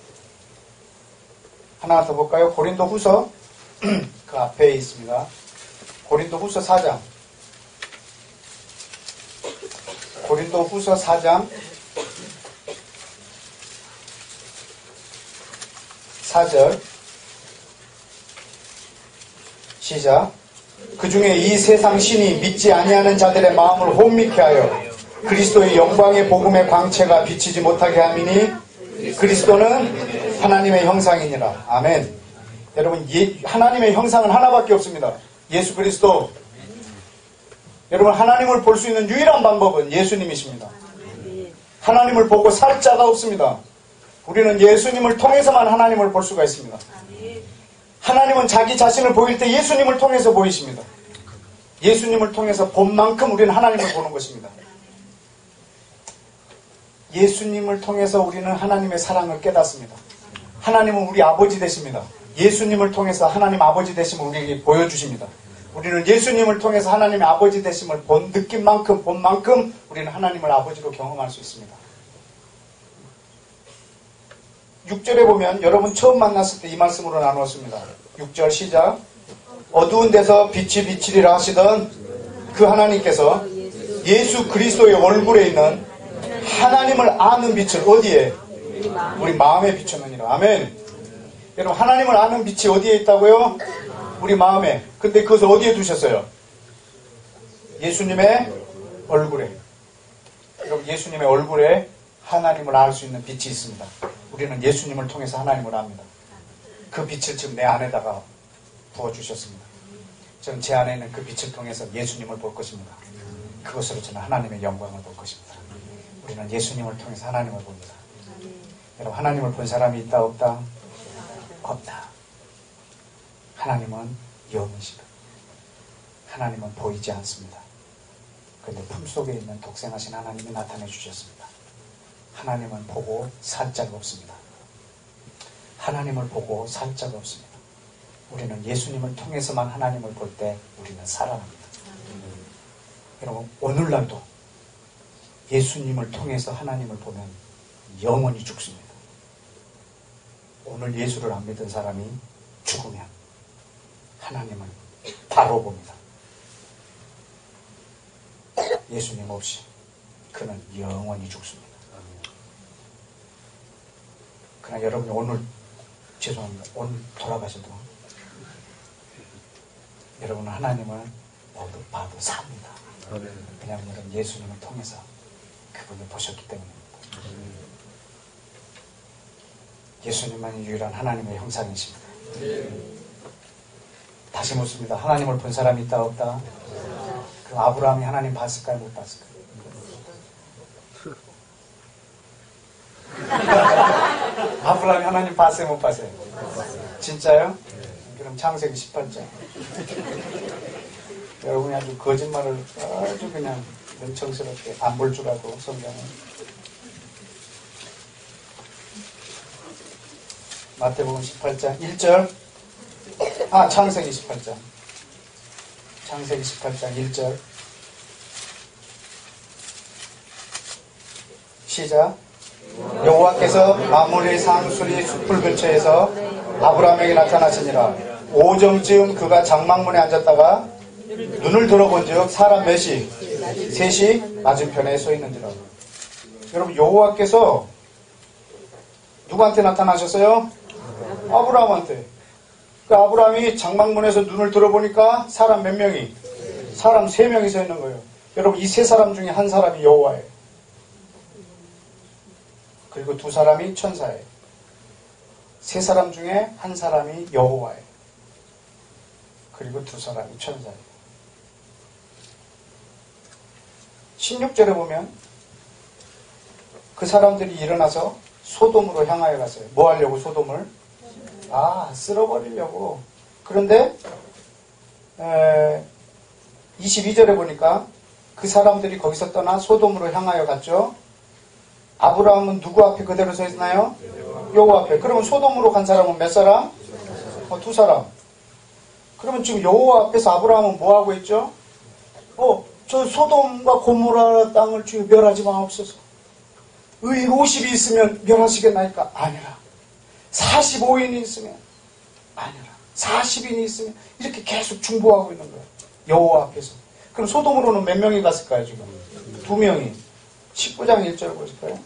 하나 더 볼까요? 고린도 후서 그 앞에 있습니다. 고린도 후서 4장. 고린도 후서 4장 4절 시작. 그 중에 이 세상 신이 믿지 아니하는 자들의 마음을 혼미케 하여 그리스도의 영광의 복음의 광채가 비치지 못하게 함이니 그리스도는 하나님의 형상이니라. 아멘. 여러분, 하나님의 형상은 하나밖에 없습니다. 예수 그리스도. 여러분, 하나님을 볼 수 있는 유일한 방법은 예수님이십니다. 하나님을 보고 살 자가 없습니다. 우리는 예수님을 통해서만 하나님을 볼 수가 있습니다. 하나님은 자기 자신을 보일 때 예수님을 통해서 보이십니다. 예수님을 통해서 본 만큼 우리는 하나님을 보는 것입니다. 예수님을 통해서 우리는 하나님의 사랑을 깨닫습니다. 하나님은 우리 아버지 되십니다. 예수님을 통해서 하나님 아버지 되심을 우리에게 보여주십니다. 우리는 예수님을 통해서 하나님의 아버지 되심을 느낀 만큼, 본 만큼 우리는 하나님을 아버지로 경험할 수 있습니다. 6절에 보면 여러분 처음 만났을 때 이 말씀으로 나누었습니다. 6절 시작. 어두운 데서 빛이 비치리라 하시던 그 하나님께서 예수 그리스도의 얼굴에 있는 하나님을 아는 빛을 어디에? 우리 마음에 비추느니라. 아멘. 여러분, 하나님을 아는 빛이 어디에 있다고요? 우리 마음에. 근데 그것을 어디에 두셨어요? 예수님의 얼굴에. 여러분, 예수님의 얼굴에 하나님을 알 수 있는 빛이 있습니다. 우리는 예수님을 통해서 하나님을 압니다. 그 빛을 지금 내 안에다가 부어주셨습니다. 저는 제 안에 있는 그 빛을 통해서 예수님을 볼 것입니다. 그것으로 저는 하나님의 영광을 볼 것입니다. 우리는 예수님을 통해서 하나님을 봅니다. 여러분, 하나님을 본 사람이 있다 없다? 없다. 하나님은 영이시다. 하나님은 보이지 않습니다. 그런데 품속에 있는 독생하신 하나님이 나타내 주셨습니다. 하나님은 보고 살 자가 없습니다. 하나님을 보고 살 자가 없습니다. 우리는 예수님을 통해서만 하나님을 볼 때 우리는 살아납니다. 여러분, 오늘날도 예수님을 통해서 하나님을 보면 영원히 죽습니다. 오늘 예수를 안 믿은 사람이 죽으면 하나님을 바로 봅니다. 예수님 없이 그는 영원히 죽습니다. 그러나 여러분이 오늘, 죄송합니다, 오늘 돌아가셔도 여러분은 하나님을 모두 봐도 삽니다. 왜냐하면 여러분 예수님을 통해서 그분을 보셨기 때문입니다. 예수님만이 유일한 하나님의 형상이십니다. 다시 묻습니다. 하나님을 본 사람이 있다 없다? 그럼 아브라함이 하나님 봤을까요? 못 봤을까요? 아브라함이 하나님 봤어요? 못 봤어요? 진짜요? 그럼 창세기 18장. 여러분이 아주 거짓말을 아주 그냥 능청스럽게 안 볼 줄 알고 성경을. 마태복음 18장 1절. 창세기 18장. 창세기 18장 1절. 시작. 여호와께서 만물의 상수리 숲을 근처에서 아브라함에게 나타나시니라. 오정쯤 그가 장막문에 앉았다가 눈을 들어본즉 사람 몇이? 셋이 맞은편에 서 있는지라. 여러분, 여호와께서 누구한테 나타나셨어요? 아브라함한테. 그 아브라함이 장막문에서 눈을 들어보니까 사람 몇 명이? 사람 3명이 서 있는 거예요. 여러분, 이 3사람 중에 한 사람이 여호와예요. 그리고 2사람이 천사예요. 3사람 중에 한 사람이 여호와예요. 그리고 2사람이 천사예요. 16절에 보면 그 사람들이 일어나서 소돔으로 향하여 갔어요. 뭐 하려고 소돔을? 쓸어버리려고. 그런데 22절에 보니까 그 사람들이 거기서 떠나 소돔으로 향하여 갔죠. 아브라함은 누구 앞에 그대로 서 있나요? 여호와 앞에. 그러면 소돔으로 간 사람은 몇 사람? 2사람. 그러면 지금 여호와 앞에서 아브라함은 뭐 하고 있죠? 저 소돔과 고모라 땅을 주여 멸하지 마옵소서. 의인 50이 있으면 멸하시겠나이까? 아니라. 45인이 있으면 아니라. 40인이 있으면 이렇게 계속 중보하고 있는 거예요. 여호와 앞에서. 그럼 소돔으로는 몇 명이 갔을까요, 지금? 2명이. 19장 1절 보실까요?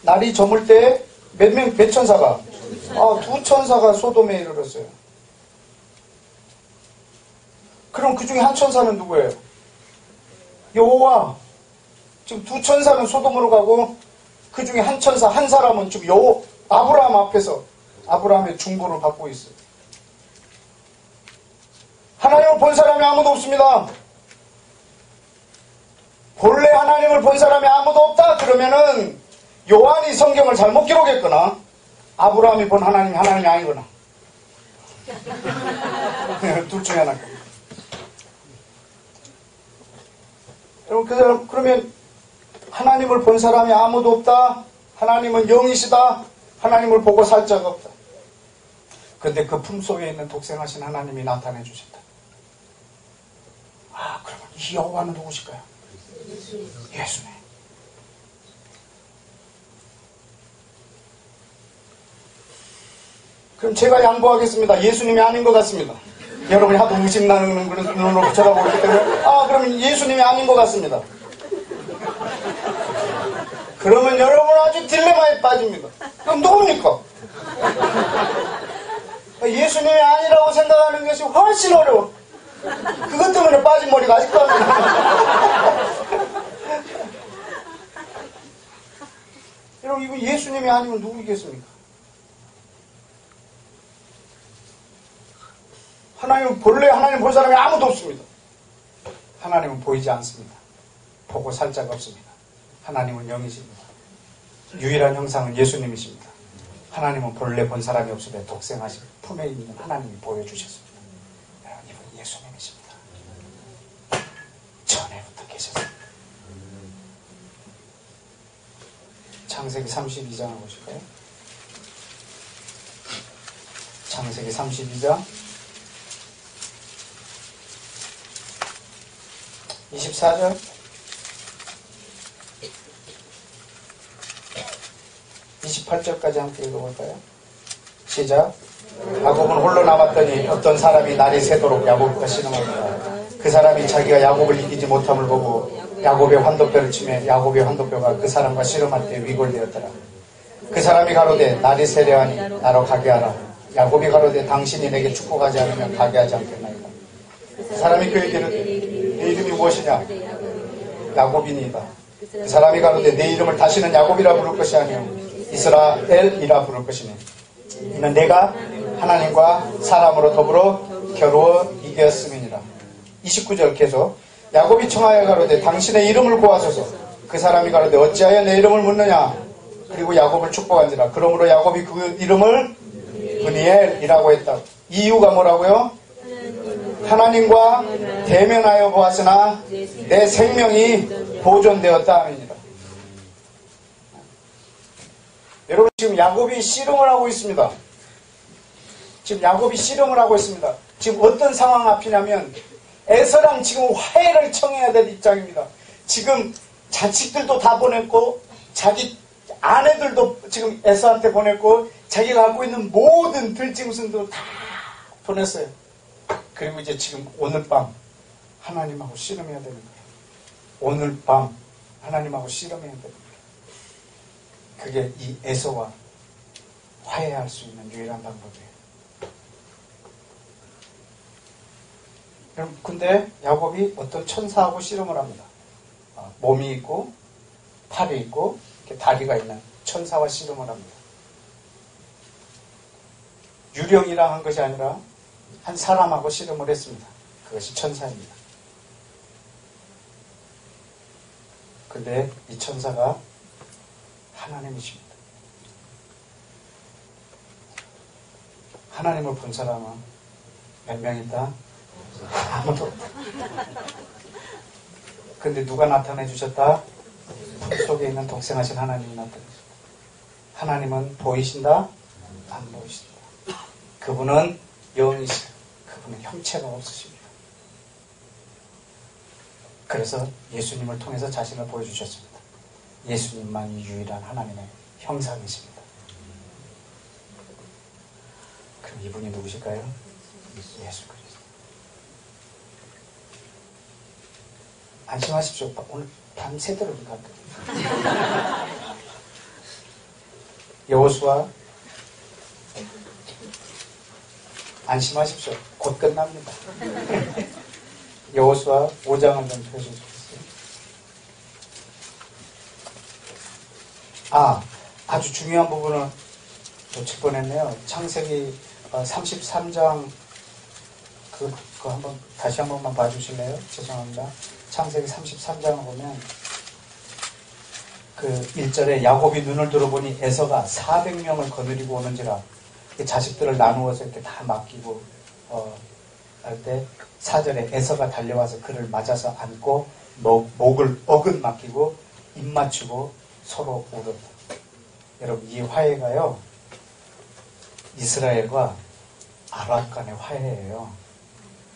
날이 저물 때 몇 천사가? 2천사가 소돔에 이르렀어요. 그럼 그 중에 한 천사는 누구예요? 여호와. 지금 2천사는 소돔으로 가고 그 중에 한 천사, 한 사람은 지금 아브라함 앞에서 아브라함의 중보를 받고 있어요. 하나님을 본 사람이 아무도 없습니다. 본래 하나님을 본 사람이 아무도 없다 그러면은 요한이 성경을 잘못 기록했거나 아브라함이 본 하나님이 아니거나 둘 중에 하나. 여러분 그러면 하나님을 본 사람이 아무도 없다. 하나님은 영이시다. 하나님을 보고 살 자가 없다. 그런데 그 품속에 있는 독생하신 하나님이 나타내 주셨다. 그러면 이 여호와는 누구실까요? 예수님. 그럼 제가 양보하겠습니다. 예수님이 아닌 것 같습니다. 여러분이 하도 의심나는 그런 눈으로 쳐다보기 때문에 그러면 예수님이 아닌 것 같습니다. 그러면 여러분 아주 딜레마에 빠집니다. 그럼 누굽니까? 예수님이 아니라고 생각하는 것이 훨씬 어려워. 그것 때문에 빠진 머리가 아직도 안 나요. 여러분 이거 예수님이 아니면 누구겠습니까? 본래 하나님 볼 사람이 아무도 없습니다. 하나님은 보이지 않습니다. 보고 살 자가 없습니다. 하나님은 영이십니다. 유일한 형상은 예수님이십니다. 하나님은 본래 본 사람이 없으되 독생하신 품에 있는 하나님이 보여주셨습니다. 이분 예수님이십니다. 전에부터 계셨습니다. 창세기 32장 보실까요? 창세기 32장 24절 28절까지 함께 읽어볼까요? 시작. 야곱은 홀로 남았더니 어떤 사람이 날이 새도록 야곱과 씨름합니다. 그 사람이 자기가 야곱을 이기지 못함을 보고 야곱의 환도뼈를 치매 야곱의 환도뼈가 그 사람과 씨름할 때 위골되었더라. 그 사람이 가로되 날이 세려하니 나로 가게 하라. 야곱이 가로되 당신이 내게 축복하지 않으면 가게 하지 않겠나이다. 그 사람이 그에게 이르되 네 이름이 무엇이냐? 야곱이니이다. 그 사람이 가로되 내 이름을 다시는 야곱이라 부를 것이 아니요 이스라엘이라 부를 것이니 이는 내가 하나님과 사람으로 더불어 겨루어 이겼음이니라. 29절 계속. 야곱이 청하여 가로되 당신의 이름을 구하소서. 그 사람이 가로되 어찌하여 내 이름을 묻느냐? 그리고 야곱을 축복한지라. 그러므로 야곱이 그 이름을 브니엘이라고 했다. 이유가 뭐라고요? 하나님과 대면하여 보았으나 내 생명이 보존되었다 하니라. 여러분 지금 야곱이 씨름을 하고 있습니다. 지금 야곱이 씨름을 하고 있습니다. 지금 어떤 상황 앞이냐면 에서랑 지금 화해를 청해야 될 입장입니다. 지금 자식들도 다 보냈고 자기 아내들도 지금 에서한테 보냈고 자기가 갖고 있는 모든 들짐승도 다 보냈어요. 그리고 이제 지금 오늘 밤 하나님하고 씨름해야 되는 거예요. 오늘 밤 하나님하고 씨름해야 되는 거예요. 그게 이 에서와 화해할 수 있는 유일한 방법이에요. 근데 야곱이 어떤 천사하고 씨름을 합니다. 몸이 있고 팔이 있고 이렇게 다리가 있는 천사와 씨름을 합니다. 유령이라 한 것이 아니라 한 사람하고 씨름을 했습니다. 그것이 천사입니다. 근데 이 천사가 하나님이십니다. 하나님을 본 사람은 몇 명 있다? 아무도 없다. 근데 누가 나타내 주셨다? 품속에 있는 독생하신 하나님이 나타내 주셨다. 하나님은 보이신다? 안 보이신다. 그분은 영이시다. 그분은 형체가 없으십니다. 그래서 예수님을 통해서 자신을 보여주셨습니다. 예수님만이 유일한 하나님의 형상이십니다. 그럼 이분이 누구실까요? 예수 그리스도. 안심하십시오. 오늘 밤새도록 갈 거예요. 여호수아 안심하십시오. 곧 끝납니다. 여호수아 5장을 좀 펴주시겠어요? 아주 중요한 부분을 놓칠 뻔했네요. 창세기 33장 그거 한번 다시 한 번만 봐주실래요? 죄송합니다. 창세기 33장을 보면 그 1절에 야곱이 눈을 들어보니 에서가 400명을 거느리고 오는지라 자식들을 나누어서 이렇게 다 맡기고 할 때 4절에 에서가 달려와서 그를 맞아서 안고 목을 어긋 맡기고 입 맞추고 서로 울었다. 여러분 이 화해가요 이스라엘과 아랍 간의 화해예요.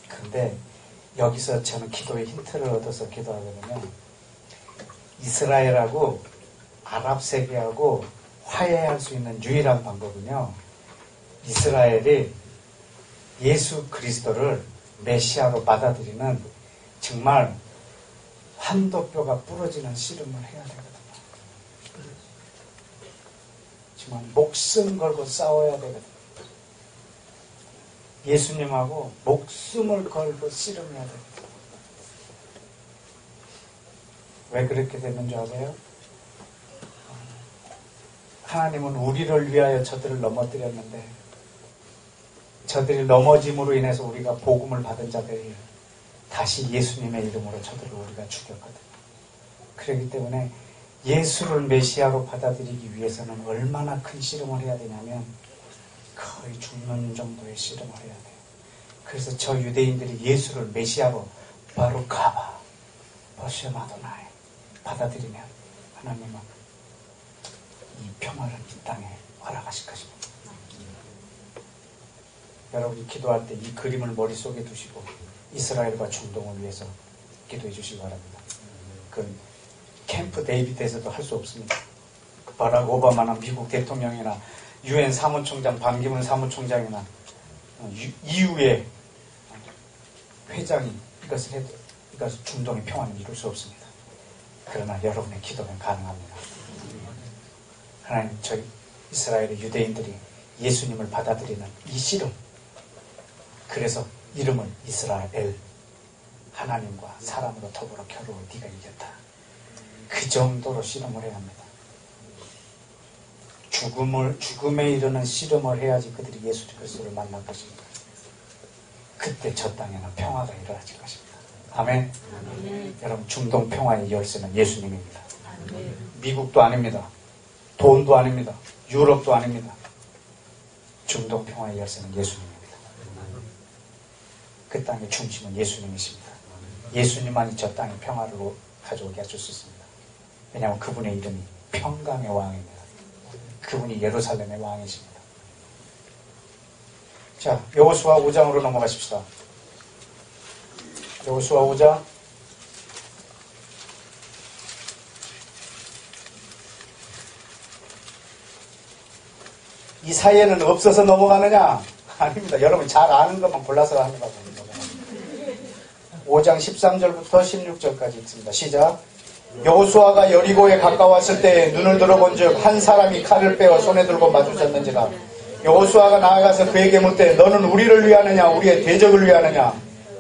그런데 여기서 저는 기도의 힌트를 얻어서 기도하거든요. 이스라엘하고 아랍 세계하고 화해할 수 있는 유일한 방법은요. 이스라엘이 예수 그리스도를 메시아로 받아들이는 정말 한도뼈가 부러지는 씨름을 해야 되거든요. 정말 목숨 걸고 싸워야 되거든요. 예수님하고 목숨을 걸고 씨름해야 됩니다. 왜 그렇게 되는 줄 아세요? 하나님은 우리를 위하여 저들을 넘어뜨렸는데 저들이 넘어짐으로 인해서 우리가 복음을 받은 자들이 다시 예수님의 이름으로 저들을 우리가 죽였거든요. 그렇기 때문에 예수를 메시아로 받아들이기 위해서는 얼마나 큰 씨름을 해야 되냐면 거의 죽는 정도의 씨름을 해야 돼요. 그래서 저 유대인들이 예수를 메시아로 바로 가바 버시엄 아도나이 받아들이면 하나님은 이 평화를 이 땅에 허락하실 것입니다. 여러분이 기도할 때 이 그림을 머릿속에 두시고 이스라엘과 중동을 위해서 기도해 주시기 바랍니다. 그 캠프 데이비드에서도 할 수 없습니다. 바락 오바마나 미국 대통령이나 유엔 사무총장 반기문 사무총장이나 EU의 회장이 이것을 해도 이것을 중동의 평화는 이룰 수 없습니다. 그러나 여러분의 기도는 가능합니다. 하나님 저희 이스라엘의 유대인들이 예수님을 받아들이는 이 씨름, 그래서 이름을 이스라엘, 하나님과 사람으로 더불어 겨루어 네가 이겼다. 그 정도로 씨름을 해야 합니다. 죽음에 이르는 씨름을 해야지 그들이 예수 그리스도를 만날 것입니다. 그때 저 땅에는 평화가 일어나질 것입니다. 아멘. 아멘. 여러분 중동 평화의 열쇠는 예수님입니다. 아멘. 미국도 아닙니다. 돈도 아닙니다. 유럽도 아닙니다. 중동 평화의 열쇠는 예수님입니다. 그 땅의 중심은 예수님이십니다. 예수님만이 저 땅에 평화를 가져오게 해줄 수 있습니다. 왜냐하면 그분의 이름이 평강의 왕입니다. 그분이 예루살렘의 왕이십니다. 자, 여호수아 5장으로 넘어가십시다. 여호수아 5장 이 사이에는 없어서 넘어가느냐? 아닙니다. 여러분 잘 아는 것만 골라서 하는 겁니다. 5장 13절부터 16절까지 있습니다. 시작. 여호수아가 여리고에 가까웠을 때 눈을 들어본 즉 한 사람이 칼을 빼어 손에 들고 마주쳤는지라. 여호수아가 나아가서 그에게 묻되 너는 우리를 위하느냐 우리의 대적을 위하느냐.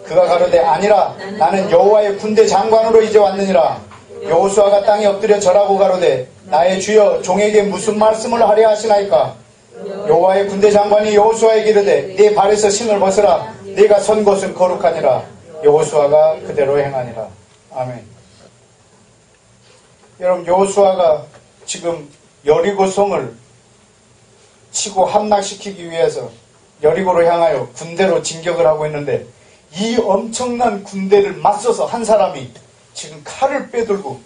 그가 가로되 아니라 나는 여호와의 군대 장관으로 이제 왔느니라. 여호수아가 땅에 엎드려 절하고 가로되 나의 주여 종에게 무슨 말씀을 하려 하시나이까. 여호와의 군대 장관이 여호수아에게 이르되 네 발에서 신을 벗으라. 네가 선 곳은 거룩하니라. 여호수아가 그대로 행하니라. 아멘. 여러분 여호수아가 지금 여리고성을 치고 함락시키기 위해서 여리고로 향하여 군대로 진격을 하고 있는데 이 엄청난 군대를 맞서서 한 사람이 지금 칼을 빼들고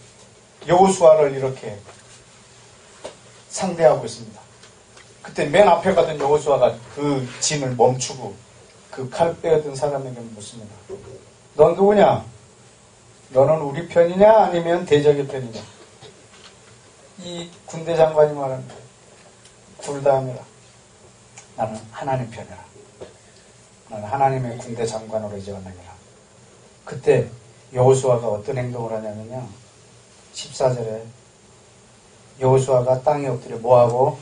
여호수아를 이렇게 상대하고 있습니다. 그때 맨 앞에 가던 여호수아가 그 진을 멈추고 그 칼 빼어든 사람에게 묻습니다. 넌 누구냐? 너는 우리 편이냐 아니면 대적의 편이냐? 이 군대 장관이 말합니다. 굴다음이라. 나는 하나님 편이라. 나는 하나님의 군대 장관으로 이제 왔느니라. 그때 여호수아가 어떤 행동을 하냐면요. 14절에 여호수아가 땅에 엎드려 뭐하고?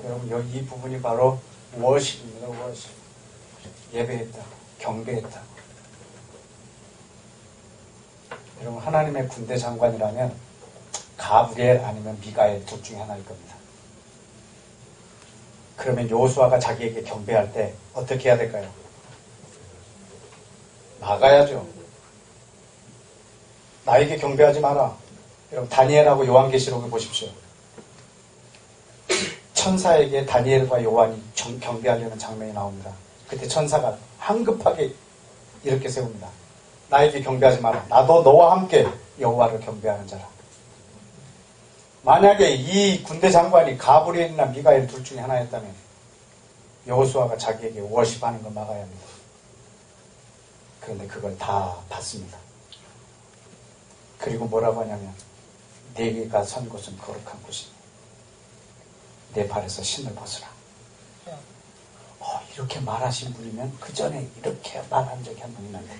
여러분 이 부분이 바로 워십입니다. 워십. 예배했다. 경배했다. 여러분 하나님의 군대 장관이라면 가브리엘 아니면 미가엘 둘 중에 하나일 겁니다. 그러면 여호수아가 자기에게 경배할 때 어떻게 해야 될까요? 막아야죠. 나에게 경배하지 마라. 여러분 다니엘하고 요한계시록을 보십시오. 천사에게 다니엘과 요한이 경배하려는 장면이 나옵니다. 그때 천사가 황급하게 이렇게 세웁니다. 나에게 경배하지 마라. 나도 너와 함께 여호와를 경배하는 자라. 만약에 이 군대 장관이 가브리엘이나 미가엘 둘 중에 하나였다면 여호수아가 자기에게 워십하는 걸 막아야 합니다. 그런데 그걸 다 봤습니다. 그리고 뭐라고 하냐면 네가 선 곳은 거룩한 곳이니 내 발에서 신을 벗으라. 이렇게 말하신 분이면 그 전에 이렇게 말한 적이 한 번 있는데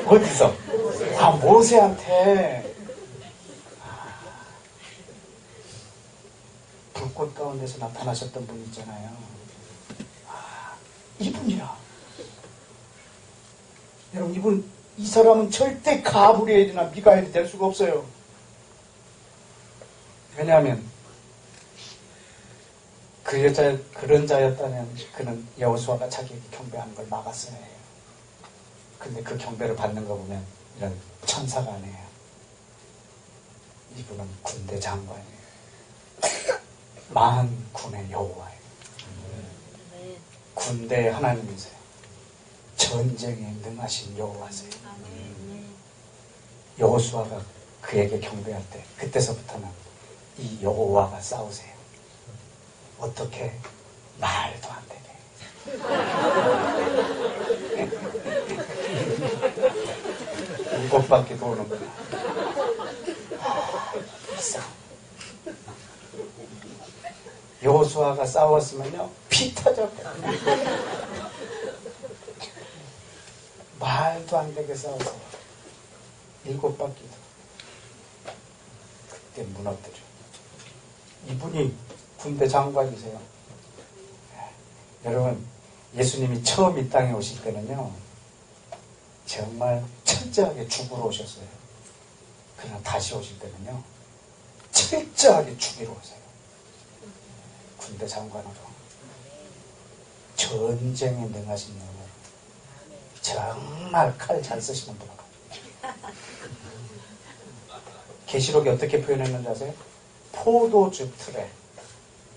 어디서? 모세한테 불꽃 가운데서 나타나셨던 분 있잖아요. 이분이라. 여러분 이 사람은 절대 가브리엘이나 미가엘이 될 수가 없어요. 왜냐하면 그런 자였다면 그는 여호수아가 자기에게 경배하는 걸 막았어야 해요. 근데 그 경배를 받는 거 보면 이런 천사가 아니에요. 이분은 군대 장관이에요. 만군의 여호와예요. 군대의 하나님이세요. 전쟁에 능하신 여호와세요. 여호수아가 그에게 경배할 때 그때서부터는 이 여호와가 싸우세요. 어떻게? 말도 안 되게. 일곱 바퀴 도는 거야. 여호수아가 싸웠으면요 피 터졌거든요. 말도 안 되게 싸웠어요. 일곱 바퀴도. 그때 무너뜨려. 이분이 군대 장관이세요. 여러분 예수님이 처음 이 땅에 오실 때는요 정말 철저하게 죽으러 오셨어요. 그러나 다시 오실 때는요 철저하게 죽이러 오세요. 군대 장관으로 전쟁에 능하신 분으로 정말 칼 잘 쓰시는 분으로. 계시록이 어떻게 표현했는지 아세요? 포도주 틀에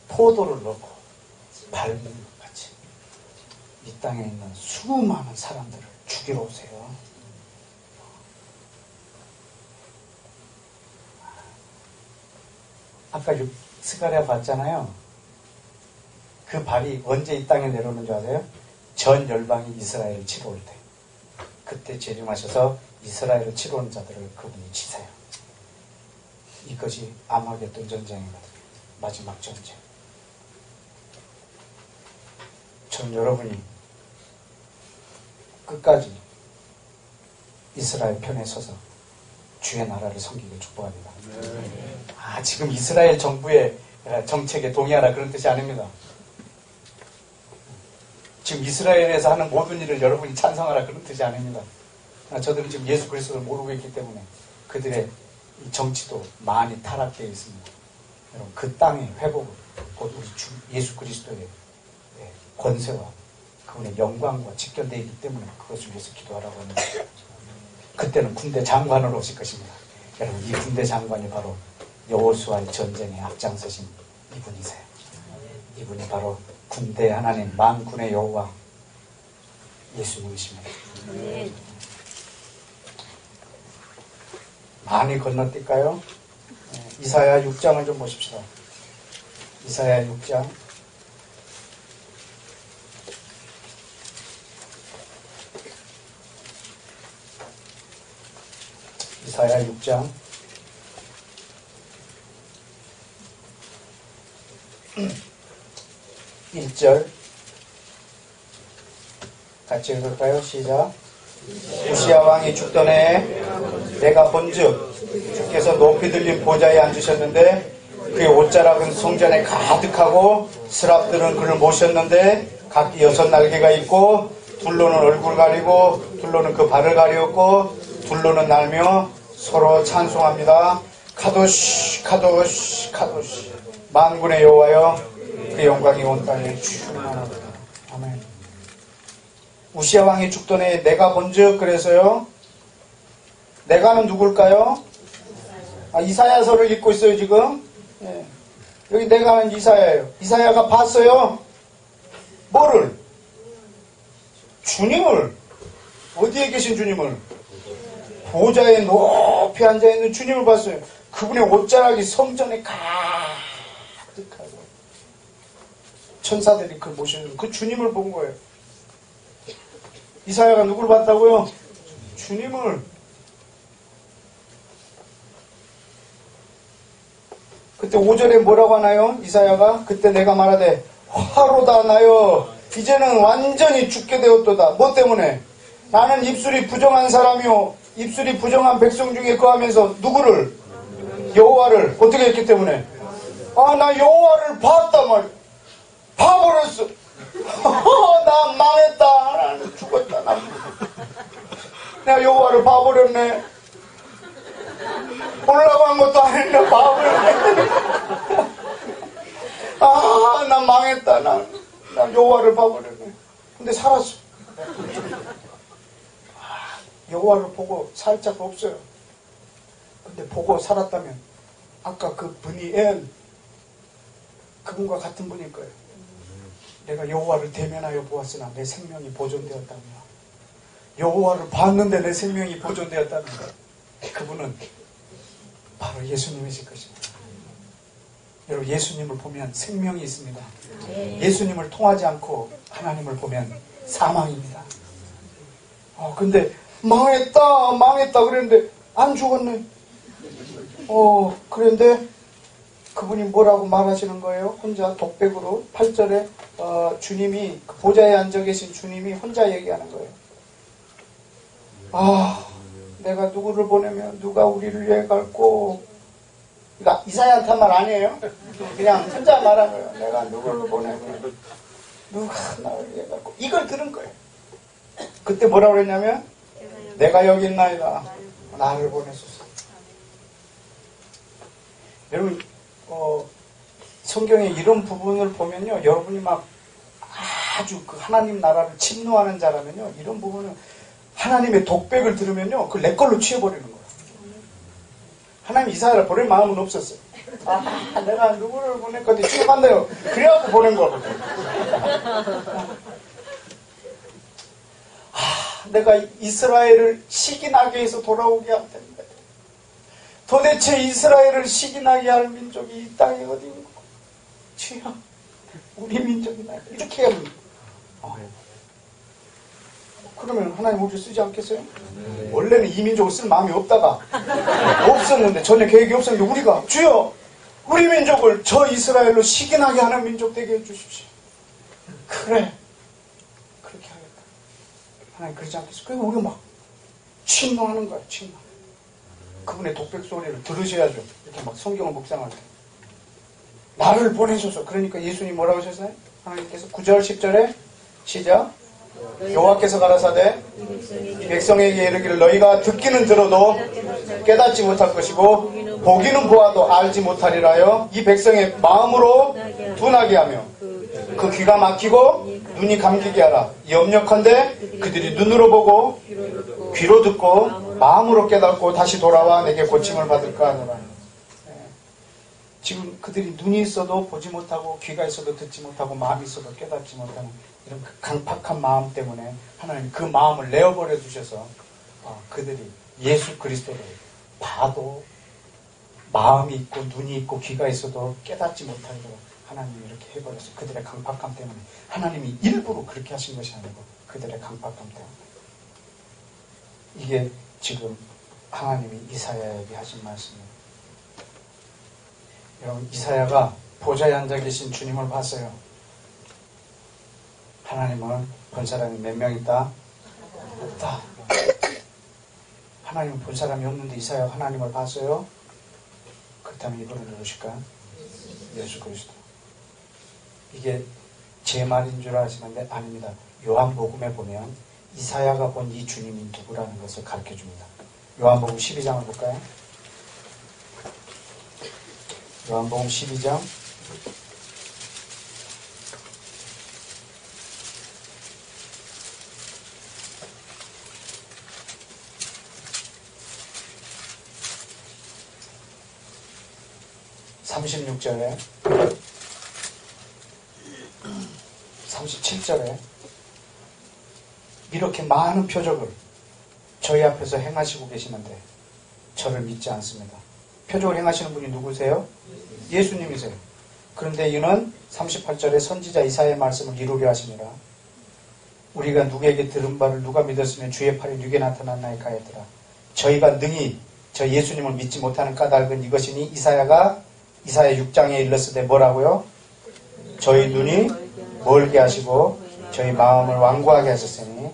포도를 넣고 밟는 것 같이 이 땅에 있는 수많은 사람들을 죽이러 오세요. 아까 스가랴 봤잖아요. 그 발이 언제 이 땅에 내려오는 줄 아세요? 전 열방이 이스라엘을 치러 올 때. 그때 재림하셔서 이스라엘을 치러 오는 자들을 그분이 치세요. 이것이 아마겟돈 전쟁이거든요. 마지막 전쟁. 전 여러분이 끝까지 이스라엘 편에 서서 주의 나라를 섬기길 축복합니다. 지금 이스라엘 정부의 정책에 동의하라 그런 뜻이 아닙니다. 지금 이스라엘에서 하는 모든 일을 여러분이 찬성하라 그런 뜻이 아닙니다. 저들은 지금 예수 그리스도를 모르고 있기 때문에 그들의 이 정치도 많이 타락되어 있습니다. 여러분 그 땅의 회복은 곧 우리 주 예수 그리스도의 권세와 그분의 영광과 직결되어 있기 때문에 그것을 위해서 기도하라고 합니다. 그때는 군대 장관으로 오실 것입니다. 여러분 이 군대 장관이 바로 여호수아의 전쟁에 앞장서신 이분이세요. 이분이 바로 군대 하나님 만군의 여호와 예수님이십니다. 많이 건너뛸까요? 이사야 6장을 좀 보십시다. 이사야 6장 이사야 6장 1절 같이 읽을까요? 시작. 우시야 왕이 죽던 해에 내가 본즉 주께서 높이 들린 보좌에 앉으셨는데 그의 옷자락은 성전에 가득하고 스랍들은 그를 모셨는데 각기 6날개가 있고 둘로는 얼굴 가리고 둘로는 그 발을 가리었고 둘로는 날며 서로 찬송합니다. 카도시 카도시 카도시 만군의 여호와여 그 영광이 온 땅에 충만하도다. 아멘. 우시야 왕이 죽던 해에 내가 본즉 그래서요. 내가는 누굴까요? 이사야서를 읽고 있어요 지금. 예. 여기 내가는 이사야예요. 이사야가 봤어요. 뭐를? 주님을. 어디에 계신 주님을? 보좌에 높이 앉아있는 주님을 봤어요. 그분의 옷자락이 성전에 가득하고 천사들이 그걸 모시는 그 주님을 본 거예요. 이사야가 누구를 봤다고요? 주님을. 그때 5절에 뭐라고 하나요? 이사야가 그때 내가 말하되 화로다 나여 이제는 완전히 죽게 되었도다. 뭐 때문에? 나는 입술이 부정한 사람이요 입술이 부정한 백성 중에 거하면서 누구를? 여호와를 어떻게 했기 때문에? 나 여호와를 봤단 말이야. 봐버렸어. 나 망했다. 나는 죽었다. 내가 여호와를 봐버렸네. 보려고 한 것도 아닌데 봐버렸네. 난 망했다. 난 여호와를 봐버렸네. 근데 살았어. 여호와를 보고 살 자가 없어요. 근데 보고 살았다면 아까 그 브니엘 그분과 같은 분일 거예요. 내가 여호와를 대면하여 보았으나 내 생명이 보존되었다며. 여호와를 봤는데 내 생명이 보존되었다는 것. 그분은 바로 예수님이실 것입니다. 여러분 예수님을 보면 생명이 있습니다. 예수님을 통하지 않고 하나님을 보면 사망입니다. 근데 망했다 그랬는데 안 죽었네. 그런데 그분이 뭐라고 말하시는 거예요? 혼자 독백으로 8절에 주님이 그 보좌에 앉아 계신 주님이 혼자 얘기하는 거예요. 내가 누구를 보내면 누가 우리를 위해 갈고. 그러니까 이사야한테 한 말 아니에요. 그냥 혼자 말한 거예요. 내가 누구를 보내면 누가 나를 위해 갈고. 이걸 들은 거예요. 그때 뭐라고 그랬냐면 내가 여기 있나이다. 나를 보내소서. 여러분 성경에 이런 부분을 보면요. 여러분이 막 아주 그 하나님 나라를 침노하는 자라면요. 이런 부분은 하나님의 독백을 들으면요. 그걸 내 걸로 취해버리는 거예요. 하나님 이사야를 보낼 마음은 없었어요. 내가 누구를 보낼 건데 취급한대요. 그래갖고 보낸 거거든요. 내가 이스라엘을 시기나게 해서 돌아오게 할 텐데 도대체 이스라엘을 시기나게 할 민족이 이 땅에 어디 있고 주여 우리 민족이나 이렇게 합니다. 그러면 하나님 우리를 쓰지 않겠어요? 원래는 이 민족을 쓸 마음이 없다가 없었는데 전혀 계획이 없었는데 우리가 주여 우리 민족을 저 이스라엘로 시기나게 하는 민족 되게 해주십시오. 그래 그렇게 하겠다. 하나님 그러지 않겠어요? 그래서 우리가 막 침노하는 거야. 침노. 그분의 독백 소리를 들으셔야죠. 이렇게 막 성경을 묵상할 때 나를 보내셔서. 그러니까 예수님 뭐라고 하셨어요? 하나님께서 9절 10절에 시작. 여호와께서 가라사대 이 백성에게 이르기를 너희가 듣기는 들어도 깨닫지 못할 것이고 보기는 보아도 알지 못하리라여 이 백성의 마음으로 둔하게 하며 그 귀가 막히고 눈이 감기게 하라. 염려컨대 그들이 눈으로 보고 귀로 듣고 마음으로 깨닫고 다시 돌아와 내게 고침을 받을까 하노라. 지금 그들이 눈이 있어도 보지 못하고 귀가 있어도 듣지 못하고 마음이 있어도 깨닫지 못하는 이런 강팍한 마음 때문에 하나님 그 마음을 내어버려 주셔서 그들이 예수 그리스도를 봐도 마음이 있고 눈이 있고 귀가 있어도 깨닫지 못하도록 하나님이 이렇게 해버렸어요. 그들의 강팍함 때문에. 하나님이 일부러 그렇게 하신 것이 아니고 그들의 강팍함 때문에. 이게 지금 하나님이 이사야에게 하신 말씀이에요. 여러분, 이사야가 보좌에 앉아 계신 주님을 봤어요. 하나님은 본 사람이 몇 명 있다? 없다. 하나님은 본 사람이 없는데 이사야가 하나님을 봤어요? 그렇다면 이분은 누구실까? 예수 그리스도. 이게 제 말인 줄 아시는데 아닙니다. 요한복음에 보면 이사야가 본 이 주님이 누구라는 것을 가르쳐 줍니다. 요한복음 12장을 볼까요? 요한복음 12장 36절에 37절에 이렇게 많은 표적을 저희 앞에서 행하시고 계시는데 저를 믿지 않습니다. 표적을 행하시는 분이 누구세요? 예수님이세요. 그런데 이는 38절에 선지자 이사야의 말씀을 이루려 하시니라. 우리가 누구에게 들은 바를 누가 믿었으면 주의 팔이 누게 나타났나이까 했더라. 저희가 능히 저 예수님을 믿지 못하는 까닭은 이것이니 이사야 6장에 일렀을 때 뭐라고요? 저희 눈이 멀게 하시고 저희 마음을 완고하게 하셨으니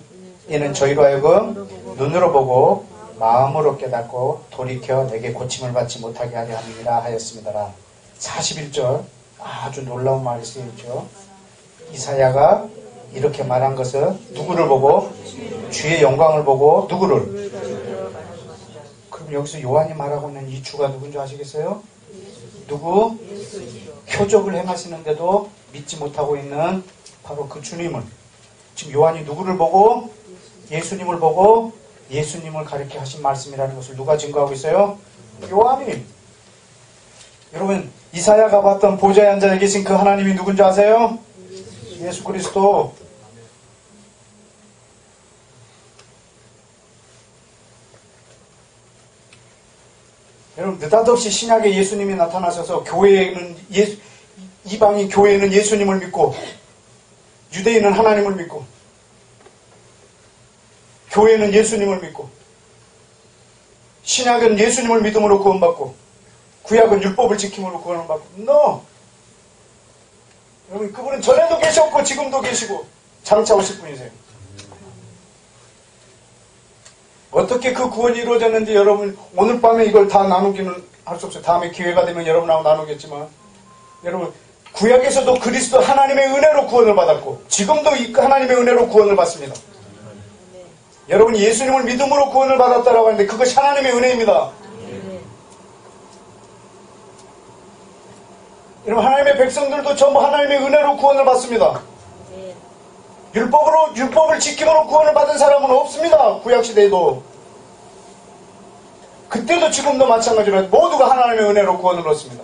이는 저희로 하여금 눈으로 보고 마음으로 깨닫고 돌이켜 내게 고침을 받지 못하게 하려 함이라 하였습니다라. 41절 아주 놀라운 말이 쓰여있죠. 이사야가 이렇게 말한 것은 누구를 보고? 주의 영광을 보고 누구를? 그럼 여기서 요한이 말하고 있는 이 주가 누군지 아시겠어요? 누구? 표적을 행하시는데도 믿지 못하고 있는 바로 그 주님을, 지금 요한이 누구를 보고? 예수님을 보고 예수님을 가리켜 하신 말씀이라는 것을 누가 증거하고 있어요? 요한이. 여러분, 이사야가 봤던 보좌에 앉아 계신 그 하나님이 누군지 아세요? 예수 그리스도. 여러분, 느닷없이 신약에 예수님이 나타나셔서 교회에는 이방인 교회는 예수님을 믿고 유대인은 하나님을 믿고 교회는 예수님을 믿고 신약은 예수님을 믿음으로 구원받고 구약은 율법을 지킴으로 구원을 받고. No! 여러분, 그분은 전에도 계셨고 지금도 계시고 장차 오실 분이세요. 어떻게 그 구원이 이루어졌는지 여러분 오늘 밤에 이걸 다 나누기는 할 수 없어요. 다음에 기회가 되면 여러분하고 나누겠지만, 여러분 구약에서도 그리스도 하나님의 은혜로 구원을 받았고 지금도 하나님의 은혜로 구원을 받습니다. 여러분이 예수님을 믿음으로 구원을 받았다라고 하는데 그것이 하나님의 은혜입니다. 여러분, 하나님의 백성들도 전부 하나님의 은혜로 구원을 받습니다. 율법을 지킴으로 구원을 받은 사람은 없습니다. 구약시대에도. 그때도 지금도 마찬가지로 모두가 하나님의 은혜로 구원을 얻습니다.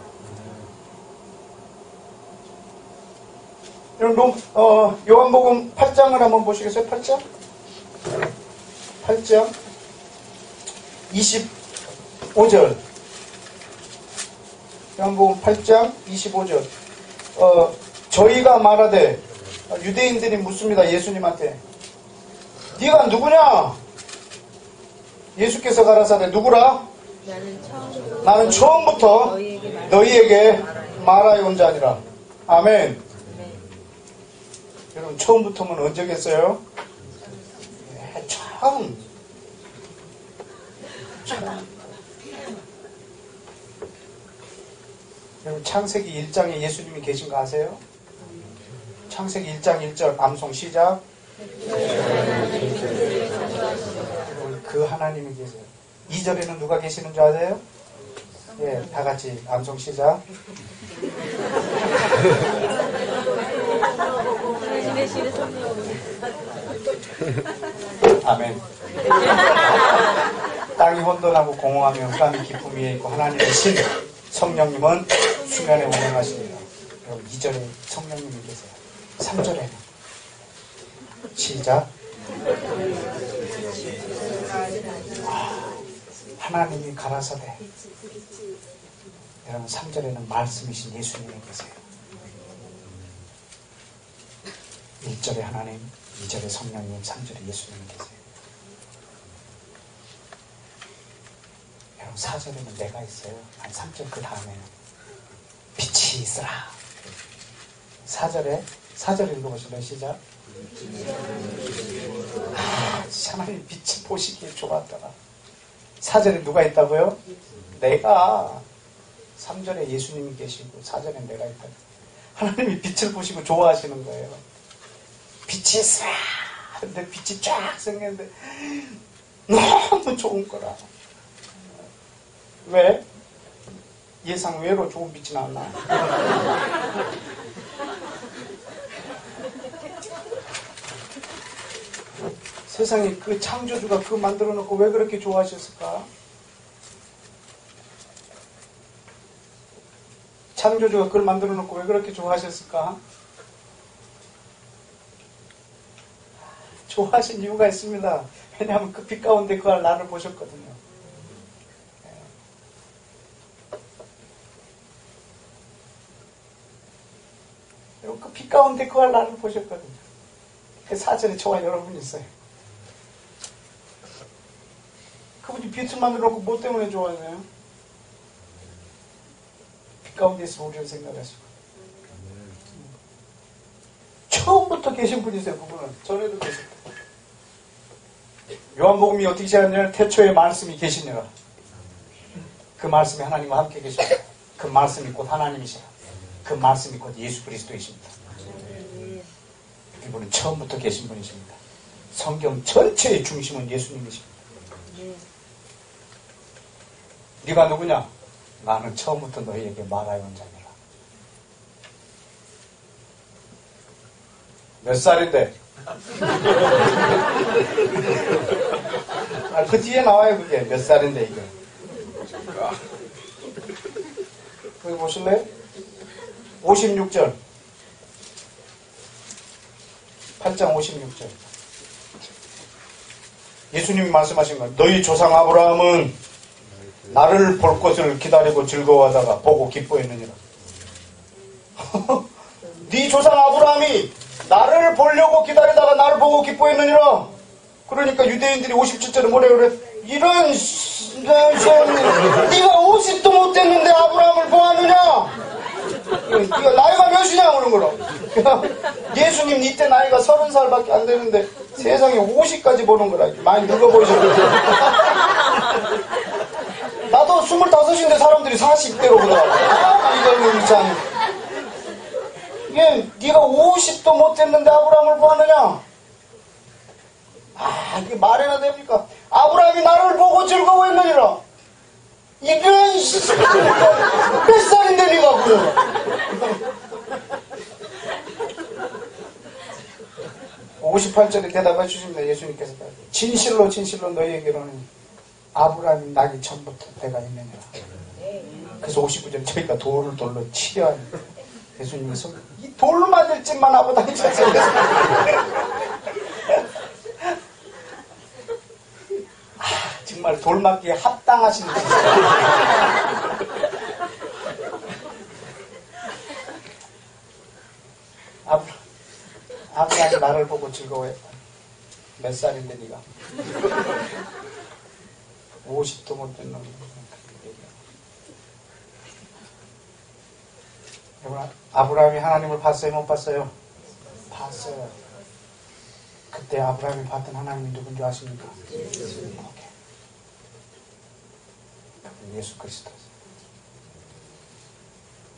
여러분, 요한복음 8장을 한번 보시겠어요? 8장 25절. 요한복음 8장 25절. 저희가 말하되, 유대인들이 묻습니다. 예수님한테. 네가 누구냐? 예수께서 가라사대 누구라? 나는 처음부터 너희에게 말하여 온 자니라. 아멘. 여러분, 처음부터면 언제겠어요? 처음. 여러분, 창세기 1장에 예수님이 계신 거 아세요? 창세기 1장 1절 암송 시작. 그 하나님이 계세요. 2절에는 누가 계시는 줄 아세요? 예, 다 같이 암송 시작. 아멘. 땅이 혼돈하고 공허하며 흑암이 깊음 위에 있고 하나님의 신 성령님은 수면에 운행하십니다. 여러분, 2절에 성령님이 계세요. 3절에는 시작. 하나님이 가라사대. 여러분, 3절에는 말씀이신 예수님이 계세요. 1절에 하나님, 2절에 성령님, 3절에 예수님이 계세요. 4절에는 내가 있어요. 한 3절 그 다음에는 빛이 있으라. 4절 읽어보실래요? 시작. 하나님 빛을 보시기에 좋았더라. 4절에 누가 있다고요? 내가. 3절에 예수님이 계시고 4절에 내가 있다. 하나님이 빛을 보시고 좋아하시는 거예요. 빛이 있으라. 근데 빛이 쫙 생겼는데 너무 좋은 거라. 왜? 예상 외로 좋은 빛이 나왔나? 세상에 그 창조주가 그거 만들어 놓고 왜 그렇게 좋아하셨을까? 창조주가 그걸 만들어 놓고 왜 그렇게 좋아하셨을까? 좋아하신 이유가 있습니다. 왜냐하면 그 빛 가운데 그 나를 보셨거든요. 그 빛 가운데 그 나를 보셨거든요. 그 4절에 저와 여러분이 있어요. 그분이 빛을 만들어 놓고 뭐 때문에 좋아하세요? 빛 가운데 있으면 우리를 생각하시고. 처음부터 계신 분이세요. 그분은 전에도 계셨다. 요한복음이 어떻게 시작하냐면 태초에 말씀이 계시니라. 그 말씀이 하나님과 함께 계십니다. 그 말씀이 곧 하나님이시라. 그 말씀이 곧 예수 그리스도이십니다. 이분은 처음부터 계신 분이십니다. 성경 전체의 중심은 예수님이십니다. 네가 누구냐? 나는 처음부터 너희에게 말하여온 자니라. 몇 살인데? 그 뒤에 나와요. 그게 몇 살인데 이게. 여기 보실래요? 56절 8장 56절 예수님이 말씀하신 거예요. 너희 조상 아브라함은 나를 볼 것을 기다리고 즐거워하다가 보고 기뻐했느니라. 네 조상 아브라함이 나를 보려고 기다리다가 나를 보고 기뻐했느니라. 그러니까 유대인들이 57절에 뭐래 그래? 이런 네가 50도 못 됐는데 아브라함을 보았느냐? 네가 나이가 몇이냐 그런 거라. 예수님 이때 나이가 30살밖에 안 되는데 세상에 50까지 보는 거라. 많이 늙어 보이셨거든. 나도 25인데 사람들이 40대로 보더라고. 이거는 참. 이게 네가 50도 못 됐는데 아브라함을 보았느냐? 이게 말해나 됩니까? 아브라함이 나를 보고 즐거워했느니라. 이런 몇 살인데 네가 그래? 58절에 대답해 주십니다. 예수님께서 진실로 진실로 너희에게로는 아브라함이 나기 전부터 배가 있느니라. 그래서 59절 저희가 돌을 돌로 치려 하니까 예수님께서 이 돌 맞을 짓만 하고 다니셨어요. 정말 돌 맞기에 합당하신 분이세요. 아브라함이 나를 보고 즐거워했다. 몇 살인데 네가 50도 못 된 놈이. 여러분, 아브라함이 하나님을 봤어요? 못 봤어요? 봤어요. 그때 아브라함이 봤던 하나님이 누군지 아십니까? 예수 그리스도.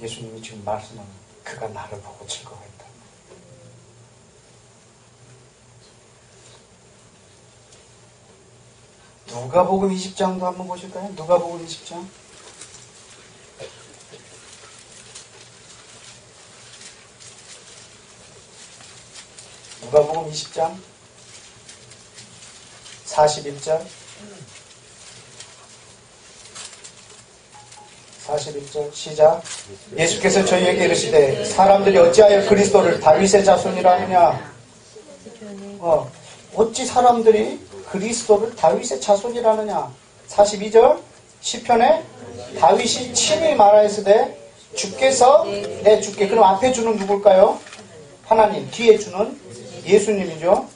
예수님이 지금 말씀하는 그가 나를 보고 즐거워했다. 누가복음 20장도 한번 보실까요? 누가복음 20장. 누가복음 20장 41절 41절 시작. 예수께서 저희에게 이르시되 사람들이 어찌하여 그리스도를 다윗의 자손이라 하느냐. 어찌 사람들이 그리스도를 다윗의 자손이라느냐. 42절 시편에 다윗이 친히 말하였으되 주께서 내 주께. 그럼 앞에 주는 누굴까요? 하나님. 뒤에 주는 예수님이죠.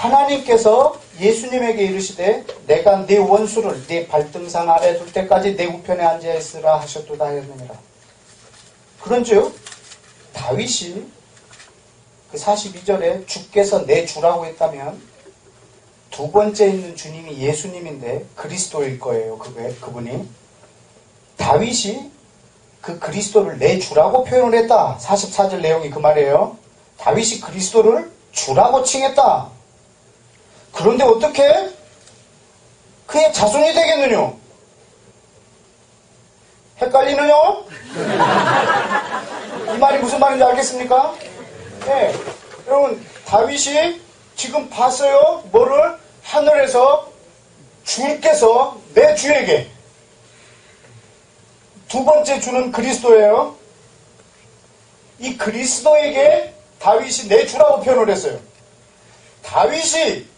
하나님께서 예수님에게 이르시되 내가 네 원수를 네 발등상 아래 둘 때까지 내 우편에 앉아 있으라 하셨도다 하였느니라. 그런즉 다윗이 그 42절에 주께서 내 주라고 했다면 두 번째 있는 주님이 예수님인데 그리스도일 거예요. 그분이. 다윗이 그 그리스도를 내 주라고 표현을 했다. 44절 내용이 그 말이에요. 다윗이 그리스도를 주라고 칭했다. 그런데 어떻게 그의 자손이 되겠느냐? 헷갈리느냐? 이 말이 무슨 말인지 알겠습니까? 네. 여러분, 다윗이 지금 봤어요. 뭐를? 하늘에서 주께서 내 주에게, 두 번째 주는 그리스도예요. 이 그리스도에게 다윗이 내 주라고 표현을 했어요. 다윗이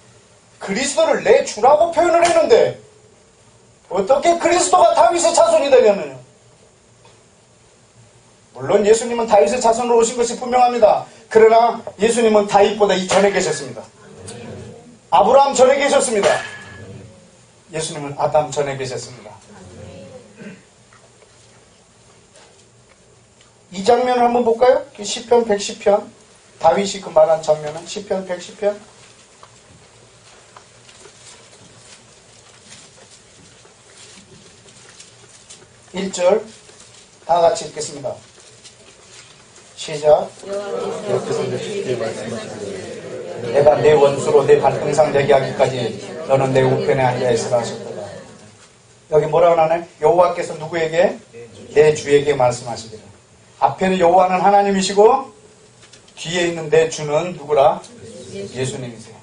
그리스도를 내 주라고 표현을 했는데 어떻게 그리스도가 다윗의 자손이 되냐면요. 물론 예수님은 다윗의 자손으로 오신 것이 분명합니다. 그러나 예수님은 다윗보다 이전에 계셨습니다. 아브라함 전에 계셨습니다. 예수님은 아담 전에 계셨습니다. 이 장면을 한번 볼까요? 시편 110편 다윗이 그 말한 장면은 시편 110편 1절 다 같이 읽겠습니다. 시작. 내가 내 원수로 내 발등상 되게 하기까지 너는 내 우편에 앉아있으라 하셨도다. 여기 뭐라고 하나요? 여호와께서 누구에게? 내 주에게 말씀하시기를. 앞에는 여호와는 하나님이시고 뒤에 있는 내 주는 누구라? 예수님이세요.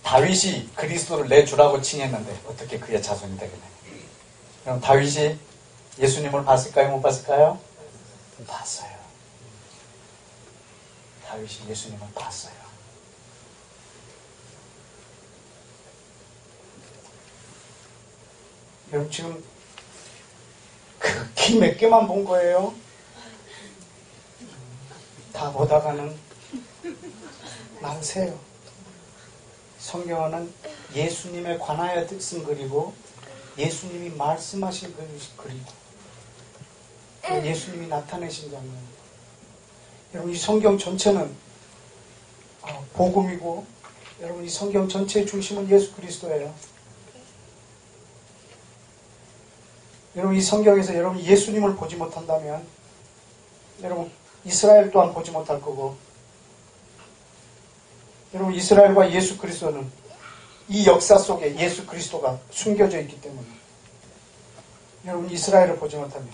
다윗이 그리스도를 내 주라고 칭했는데 어떻게 그의 자손이 되겠냐. 그럼 다윗이 예수님을 봤을까요? 못 봤을까요? 봤어요. 다윗이 예수님을 봤어요. 여러분 지금 극히 몇 개만 본 거예요. 다 보다가는 나으세요. 성경은 예수님에 관하여 쓴 글이고 예수님이 말씀하신 글이고 예수님이 나타내신 장면. 여러분 이 성경 전체는 복음이고 여러분 이 성경 전체의 중심은 예수 그리스도예요. 여러분 이 성경에서 여러분 예수님을 보지 못한다면 여러분 이스라엘 또한 보지 못할 거고 여러분 이스라엘과 예수 그리스도는 이 역사 속에 예수 그리스도가 숨겨져 있기 때문에 여러분 이스라엘을 보지 못하면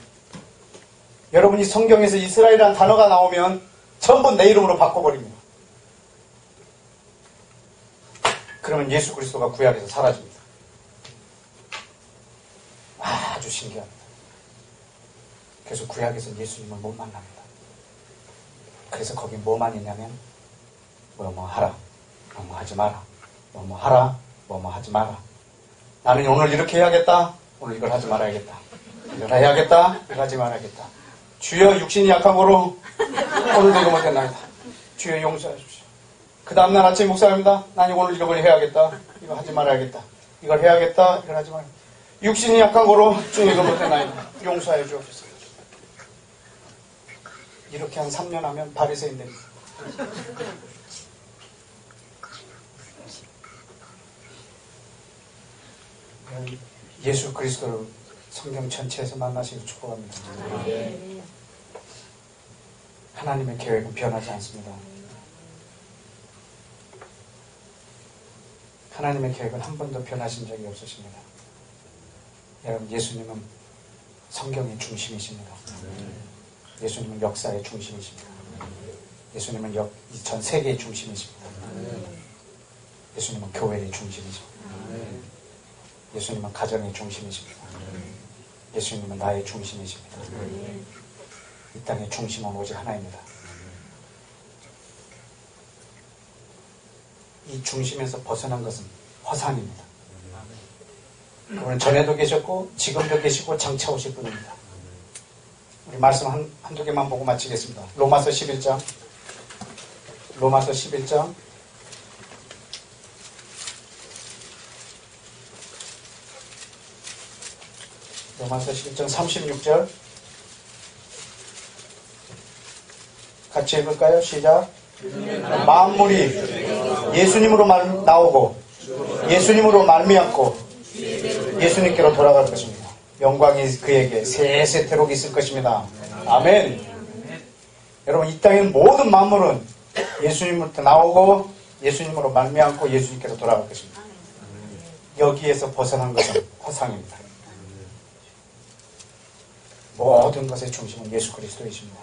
여러분이 성경에서 이스라엘이라는 단어가 나오면 전부 내 이름으로 바꿔버립니다. 그러면 예수 그리스도가 구약에서 사라집니다. 아주 신기합니다. 그래서 구약에서 예수님을 못 만납니다. 그래서 거기 뭐만 있냐면 뭐뭐 하라, 뭐뭐 하지 마라, 뭐뭐 하라, 뭐뭐 하지 마라. 나는 오늘 이렇게 해야겠다, 오늘 이걸 하지 말아야겠다. 이걸 해야겠다, 이걸 하지 말아야겠다. 주여 육신이 약한 거로 오늘도 이거 못했나이다. 주여 용서해 주십시오. 그 다음날 아침 묵상합니다. 나는 오늘 이걸 해야겠다, 이거 하지 말아야겠다. 이걸 해야겠다, 이걸 하지 말아야겠다. 육신이 약한 거로 주여 이거 못했나이다. 용서해 주옵소서. 이렇게 한 3년 하면 바리새인 됩니다. 예수 그리스도를 성경 전체에서 만나시길 축복합니다. 하나님의 계획은 변하지 않습니다. 하나님의 계획은 한 번도 변하신 적이 없으십니다. 여러분 예수님은 성경의 중심이십니다. 예수님은 역사의 중심이십니다. 예수님은 전 세계의 중심이십니다. 예수님은 교회의 중심이십니다. 예수님은 가정의 중심이십니다. 예수님은 나의 중심이십니다. 이 땅의 중심은 오직 하나입니다. 이 중심에서 벗어난 것은 허상입니다. 그분은 전에도 계셨고 지금도 계시고 장차 오실 분입니다. 우리 말씀 한두 개만 보고 마치겠습니다. 로마서 11장 로마서 11장. 로마서 11장 36절. 같이 읽을까요? 시작. 만물이 예수님으로 나오고 예수님으로 말미암고 예수님께로 돌아갈 것입니다. 영광이 그에게 세세토록 있을 것입니다. 아멘. 여러분, 이 땅의 모든 만물은 예수님으로부터 나오고 예수님으로 말미암고 예수님께로 돌아갈 것입니다. 여기에서 벗어난 것은 허상입니다. 모든 것의 중심은 예수 그리스도이십니다.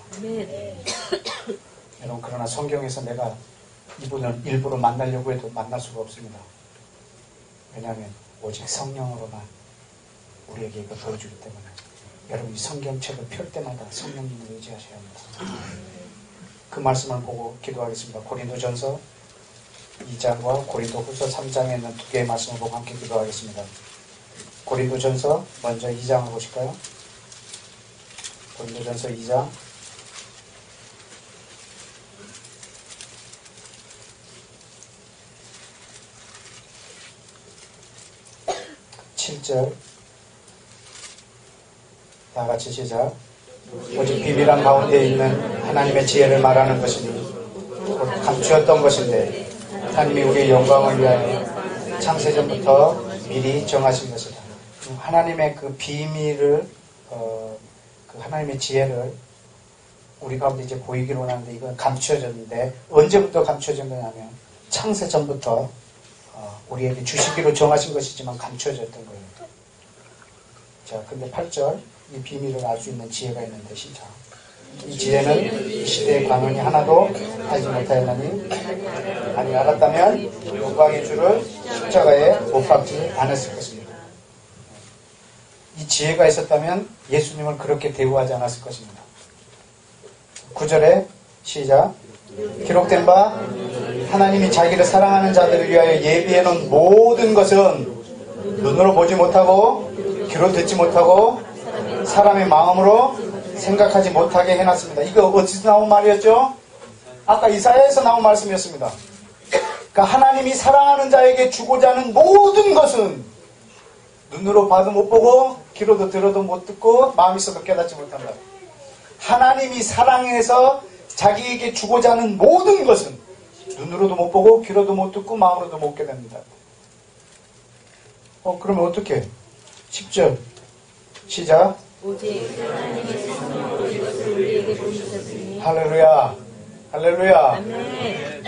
여러분, 그러나 성경에서 내가 이분을 일부러 만나려고 해도 만날 수가 없습니다. 왜냐하면 오직 성령으로만 우리에게 이걸 보여주기 때문에 여러분, 이 성경책을 펼 때마다 성령님을 의지하셔야 합니다. 그 말씀을 보고 기도하겠습니다. 고린도전서 2장과 고린도후서 3장에 있는 두 개의 말씀을 보고 함께 기도하겠습니다. 고린도전서 먼저 2장을 보실까요? 고린도전서 2장 7절. 다 같이 시작. 오직 비밀한 가운데 있는 하나님의 지혜를 말하는 것이니 감추었던 것인데 하나님이 우리의 영광을 위하여 창세전부터 미리 정하신 것이다. 하나님의 그 비밀을 그 하나님의 지혜를 우리 가운데 이제 보이기로 하는데 이건 감추어졌는데 언제부터 감추어졌느냐면 창세전부터 우리에게 주시기로 정하신 것이지만 감추어졌던 거예요. 자, 근데 8절. 이 비밀을 알 수 있는 지혜가 있는데 시작. 이 지혜는 이 시대의 관원이 하나도 알지 못하였나니 아니 알았다면 영광의 주를 십자가에 못 박지 않았을 것입니다. 이 지혜가 있었다면 예수님을 그렇게 대우하지 않았을 것입니다. 9절에 시작. 기록된 바 하나님이 자기를 사랑하는 자들을 위하여 예비해 놓은 모든 것은 눈으로 보지 못하고 귀로 듣지 못하고 사람의 마음으로 생각하지 못하게 해놨습니다. 이거 어디서 나온 말이었죠? 아까 이사야에서 나온 말씀이었습니다. 그러니까 하나님이 사랑하는 자에게 주고자 하는 모든 것은 눈으로 봐도 못 보고 귀로도 들어도 못 듣고 마음이 있어도 깨닫지 못한다. 하나님이 사랑해서 자기에게 주고자 하는 모든 것은 눈으로도 못 보고 귀로도 못 듣고 마음으로도 못 깨닫는다. 그러면 어떻게? 10절 시작. 오직 하나님의 성령으로 이것을 우리에게 보이셨으니 할렐루야. 할렐루야. 아멘.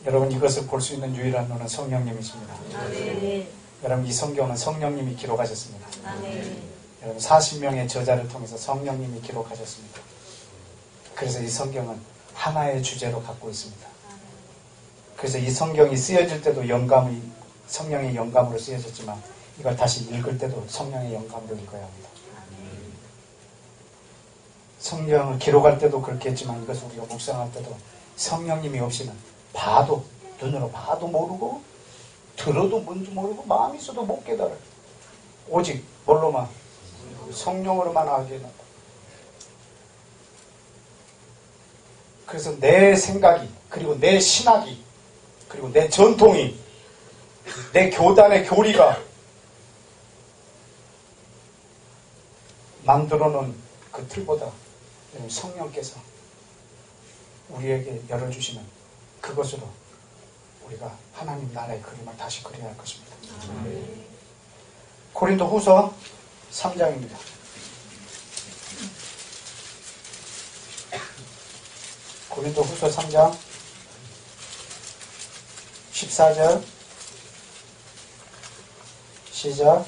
여러분, 이것을 볼 수 있는 유일한 분은 성령님이십니다. 아멘. 여러분, 이 성경은 성령님이 기록하셨습니다. 아멘. 여러분, 40명의 저자를 통해서 성령님이 기록하셨습니다. 그래서 이 성경은 하나의 주제로 갖고 있습니다. 그래서 이 성경이 쓰여질 때도 성령의 영감으로 쓰여졌지만 이걸 다시 읽을 때도 성령의 영감으로 읽어야 합니다. 성경을 기록할 때도 그렇게 했지만 이것을 우리가 묵상할 때도 성령님이 없이는 눈으로 봐도 모르고 들어도 뭔지 모르고 마음이 있어도 못 깨달아요. 오직 뭘로만? 성령으로만 알게 된다. 그래서 내 생각이 그리고 내 신학이 그리고 내 전통이 내 교단의 교리가 만들어놓은 그 틀보다 성령께서 우리에게 열어주시는 그것으로 우리가 하나님 나라의 그림을 다시 그려야 할 것입니다. 고린도 후서 3장입니다. 고린도 후서 3장 14절 시작.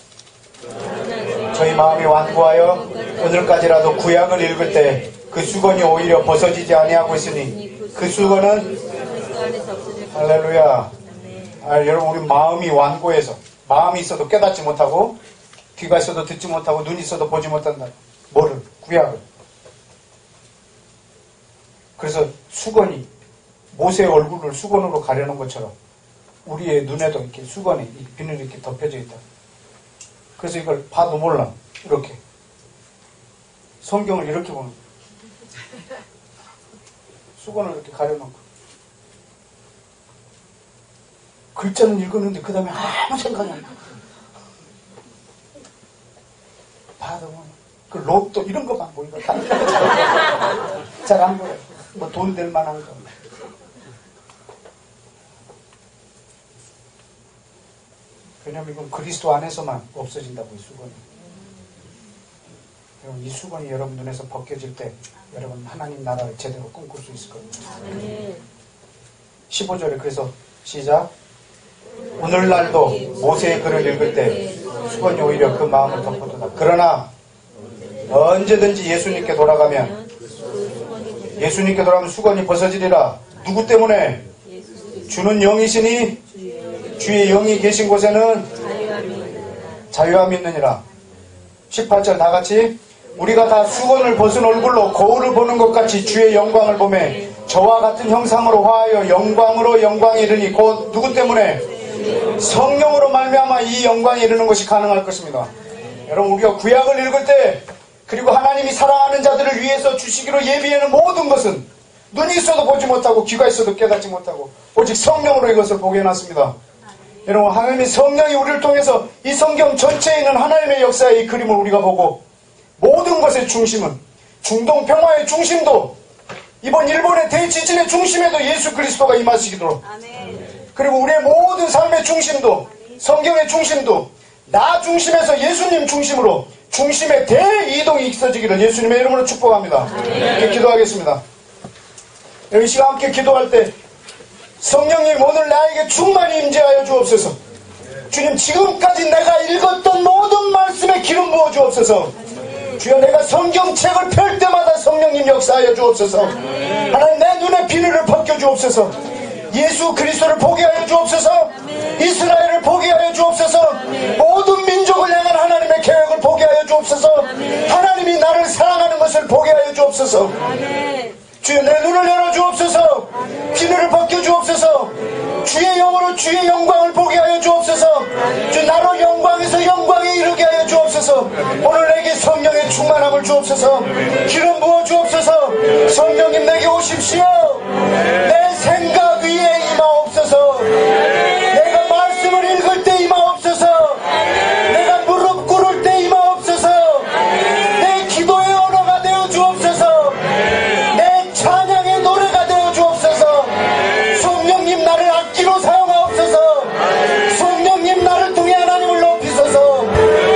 저희 마음이 완고하여 오늘까지라도 구약을 읽을 때 그 수건이 오히려 벗어지지 아니하고 있으니 그 수건은 할렐루야. 여러분, 우리 마음이 완고해서 마음이 있어도 깨닫지 못하고 귀가 있어도 듣지 못하고 눈이 있어도 보지 못한다. 뭐를? 구약을. 그래서 수건이 모세의 얼굴을 수건으로 가려놓은 것처럼 우리의 눈에도 이렇게 수건이 비늘이 이렇게 덮여져 있다. 그래서 이걸 봐도 몰라. 이렇게. 성경을 이렇게 보는 거예요. 수건을 이렇게 가려놓고. 글자는 읽었는데 그 다음에 아무 생각이 안 나. 받아보면 그 로또 이런 것만 보이고 잘 안 보여요. 뭐 돈 될 만한 거. 왜냐면 이건 그리스도 안에서만 없어진다고, 이 수건이. 여러분, 이 수건이 여러분 눈에서 벗겨질 때 여러분 하나님 나라를 제대로 꿈꿀 수 있을 겁니다. 15절에 그래서 시작. 오늘날도 모세의 글을 읽을 때 수건이 오히려 그 마음을 덮어두다. 그러나 언제든지 예수님께 돌아가면 수건이 벗어지리라. 누구 때문에? 주는 영이시니 주의 영이 계신 곳에는 자유함이 있느니라. 18절 다 같이. 우리가 다 수건을 벗은 얼굴로 거울을 보는 것 같이 주의 영광을 보매 저와 같은 형상으로 화하여 영광으로 영광이 이르니 곧 누구 때문에? 성령으로 말미암아 이 영광이 이르는 것이 가능할 것입니다. 여러분, 우리가 구약을 읽을 때 그리고 하나님이 사랑하는 자들을 위해서 주시기로 예비하는 모든 것은 눈이 있어도 보지 못하고 귀가 있어도 깨닫지 못하고 오직 성령으로 이것을 보게 해놨습니다. 여러분, 하나님의 성령이 우리를 통해서 이 성경 전체에 있는 하나님의 역사의 이 그림을 우리가 보고 모든 것의 중심은, 중동 평화의 중심도, 이번 일본의 대지진의 중심에도 예수 그리스도가 임하시도록, 그리고 우리의 모든 삶의 중심도, 성경의 중심도 나 중심에서 예수님 중심으로 중심의 대이동이 있어지기를 예수님의 이름으로 축복합니다. 기도하겠습니다. 이 시간 함께 기도할 때 성령님, 오늘 나에게 충만히 임재하여 주옵소서. 주님, 지금까지 내가 읽었던 모든 말씀에 기름 부어 주옵소서. 주여, 내가 성경책을 펼 때마다 성령님 역사하여 주옵소서. 하나님, 내 눈에 비늘을 벗겨 주옵소서. 예수 그리스도를 보게 하여 주옵소서. 이스라엘을 보게 하여 주옵소서. 모든 민족을 향한 하나님의 계획을 보게 하여 주옵소서. 하나님이 나를 사랑하는 것을 보게 하여 주옵소서. 주여, 내 눈을 열어 주옵소서. 비늘을 벗겨 주옵소서. 주의 영으로 주의 영광을 보게 하여 주옵소서. 주, 나로 영광에서 영광에 이르게 하여 주옵소서. 오늘 내게 성령의 충만함을 주옵소서. 기름 부어 주옵소서. 성령님, 내게 오십시오. 내 생각 위에 임하옵소서. 내가 말씀을 읽을 때 임하옵소서. 내가 무릎 꿇을 때 임하옵소서. 내 기도의 언어가 되어 주옵소서. 내 찬양의 노래가 되어 주옵소서. 성령님, 나를 악기로 사용하옵소서. 성령님, 나를 통해 하나님을 높이소서.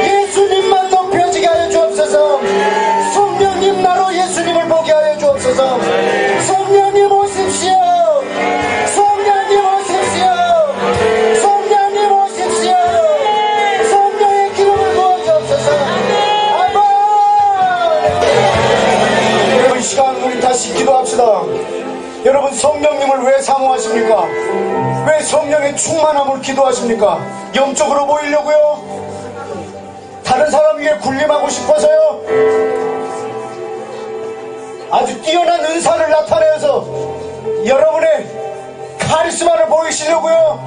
예수님만 높여지게 하여 주옵소서. 성령님, 나로 예수님을 보게 하여 주옵소서. 성령님 오십시오. 성령님 오십시오. 성령님 오십시오. 성령의 기름을 부어 주옵소서. 아멘. 여러분, 이 시간 우리 다시 기도합시다. 여러분, 성령님을 왜 사모하십니까? 왜 성령의 충만함을 기도하십니까? 영적으로 보이려고요? 다른 사람 위에 군림하고 싶어서요? 아주 뛰어난 은사를 나타내서 여러분의 카리스마를 보이시려고요?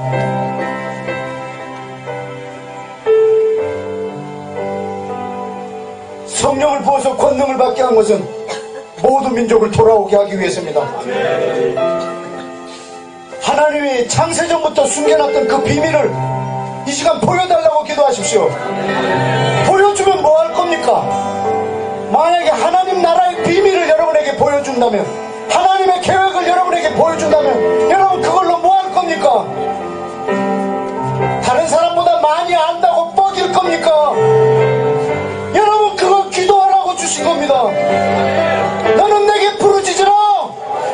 성령을 부어서 권능을 받게 한 것은 모든 민족을 돌아오게 하기 위해서입니다. 하나님이 창세전부터 숨겨놨던 그 비밀을 이 시간 보여달라고 기도하십시오. 보여주면 뭐 할 겁니까? 만약에 하나님 나라의 비밀을 여러분에게 보여준다면, 하나님의 계획을 여러분에게 보여준다면 여러분 그걸로 뭐 할 겁니까? 다른 사람보다 많이 안다고 뻐길 겁니까? 여러분, 그거 기도하라고 주신 겁니다. 너는 내게 부르짖으라.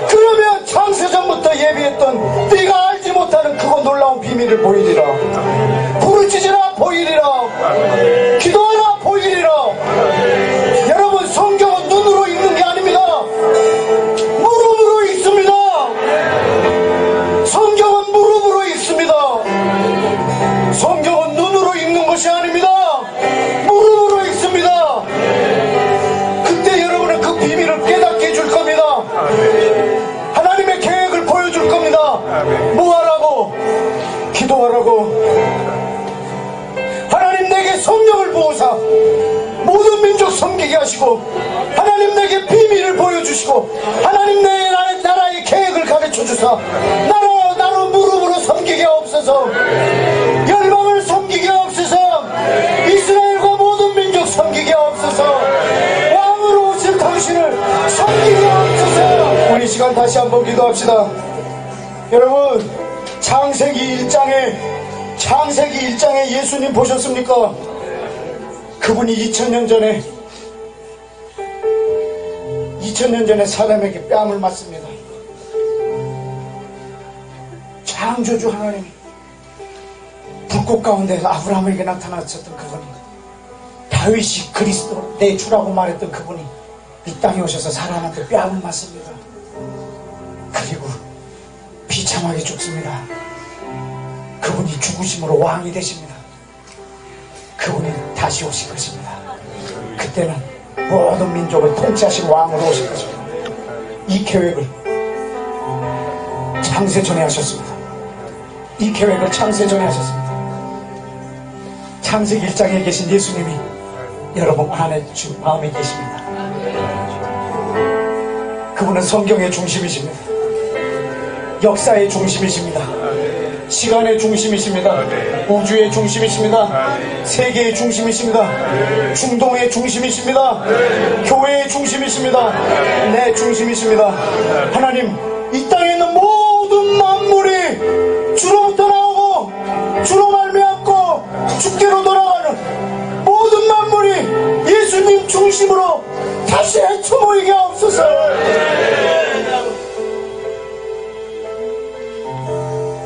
그러면 창세전부터 예비했던 네가 알지 못하는 그거 놀라운 비밀을 보이리라. 부르짖으라, 보이리라. 기도하라, 보이리라. 여러분, 성경은 눈으로 읽는 게 아닙니다. 무릎으로 읽습니다. 성경은 무릎으로 읽습니다. 성경은 눈으로 읽는 것이 아닙니다. 무릎으로 읽습니다. 그때 여러분은 그 비밀을 깨닫게 해줄 겁니다. 하나님의 계획을 보여줄 겁니다. 뭐 하라고? 기도하라고. 하나님, 내게 성령을 부으사 모든 민족 섬기게 하시고, 하나님 내게 비밀을 보여주시고, 하나님 내 나라의 계획을 가르쳐주사 나로 무릎으로 섬기게 없어서, 열방을 섬기게 없어서, 이스라엘과 모든 민족 섬기게 없어서, 왕으로 오실 당신을 섬기게 없어서. 우리 시간 다시 한번 기도합시다. 여러분, 창세기 1장에 예수님 보셨습니까? 그분이 2000년 전에 사람에게 뺨을 맞습니다. 창조주 하나님, 불꽃 가운데 아브라함에게 나타나셨던 그분이, 다윗이 그리스도 내 주라고 말했던 그분이 이 땅에 오셔서 사람한테 뺨을 맞습니다. 그리고 비참하게 죽습니다. 그분이 죽으심으로 왕이 되십니다. 그분이 다시 오실 것입니다. 그때는 모든 민족을 통치하신 왕으로 오실 것입니다. 이 계획을 창세 전에 하셨습니다. 이 계획을 창세 전에 하셨습니다. 창세기 1장에 계신 예수님이 여러분 안에 마음에 계십니다. 그분은 성경의 중심이십니다. 역사의 중심이십니다. 시간의 중심이십니다. 우주의 중심이십니다. 세계의 중심이십니다. 중동의 중심이십니다. 교회의 중심이십니다. 내 중심이십니다. 하나님, 이 땅에 있는 모든 만물이 주로부터 나오고 주로 말미암고 주께로 돌아가는 모든 만물이 예수님 중심으로 다시 헤쳐 모이게 없소서.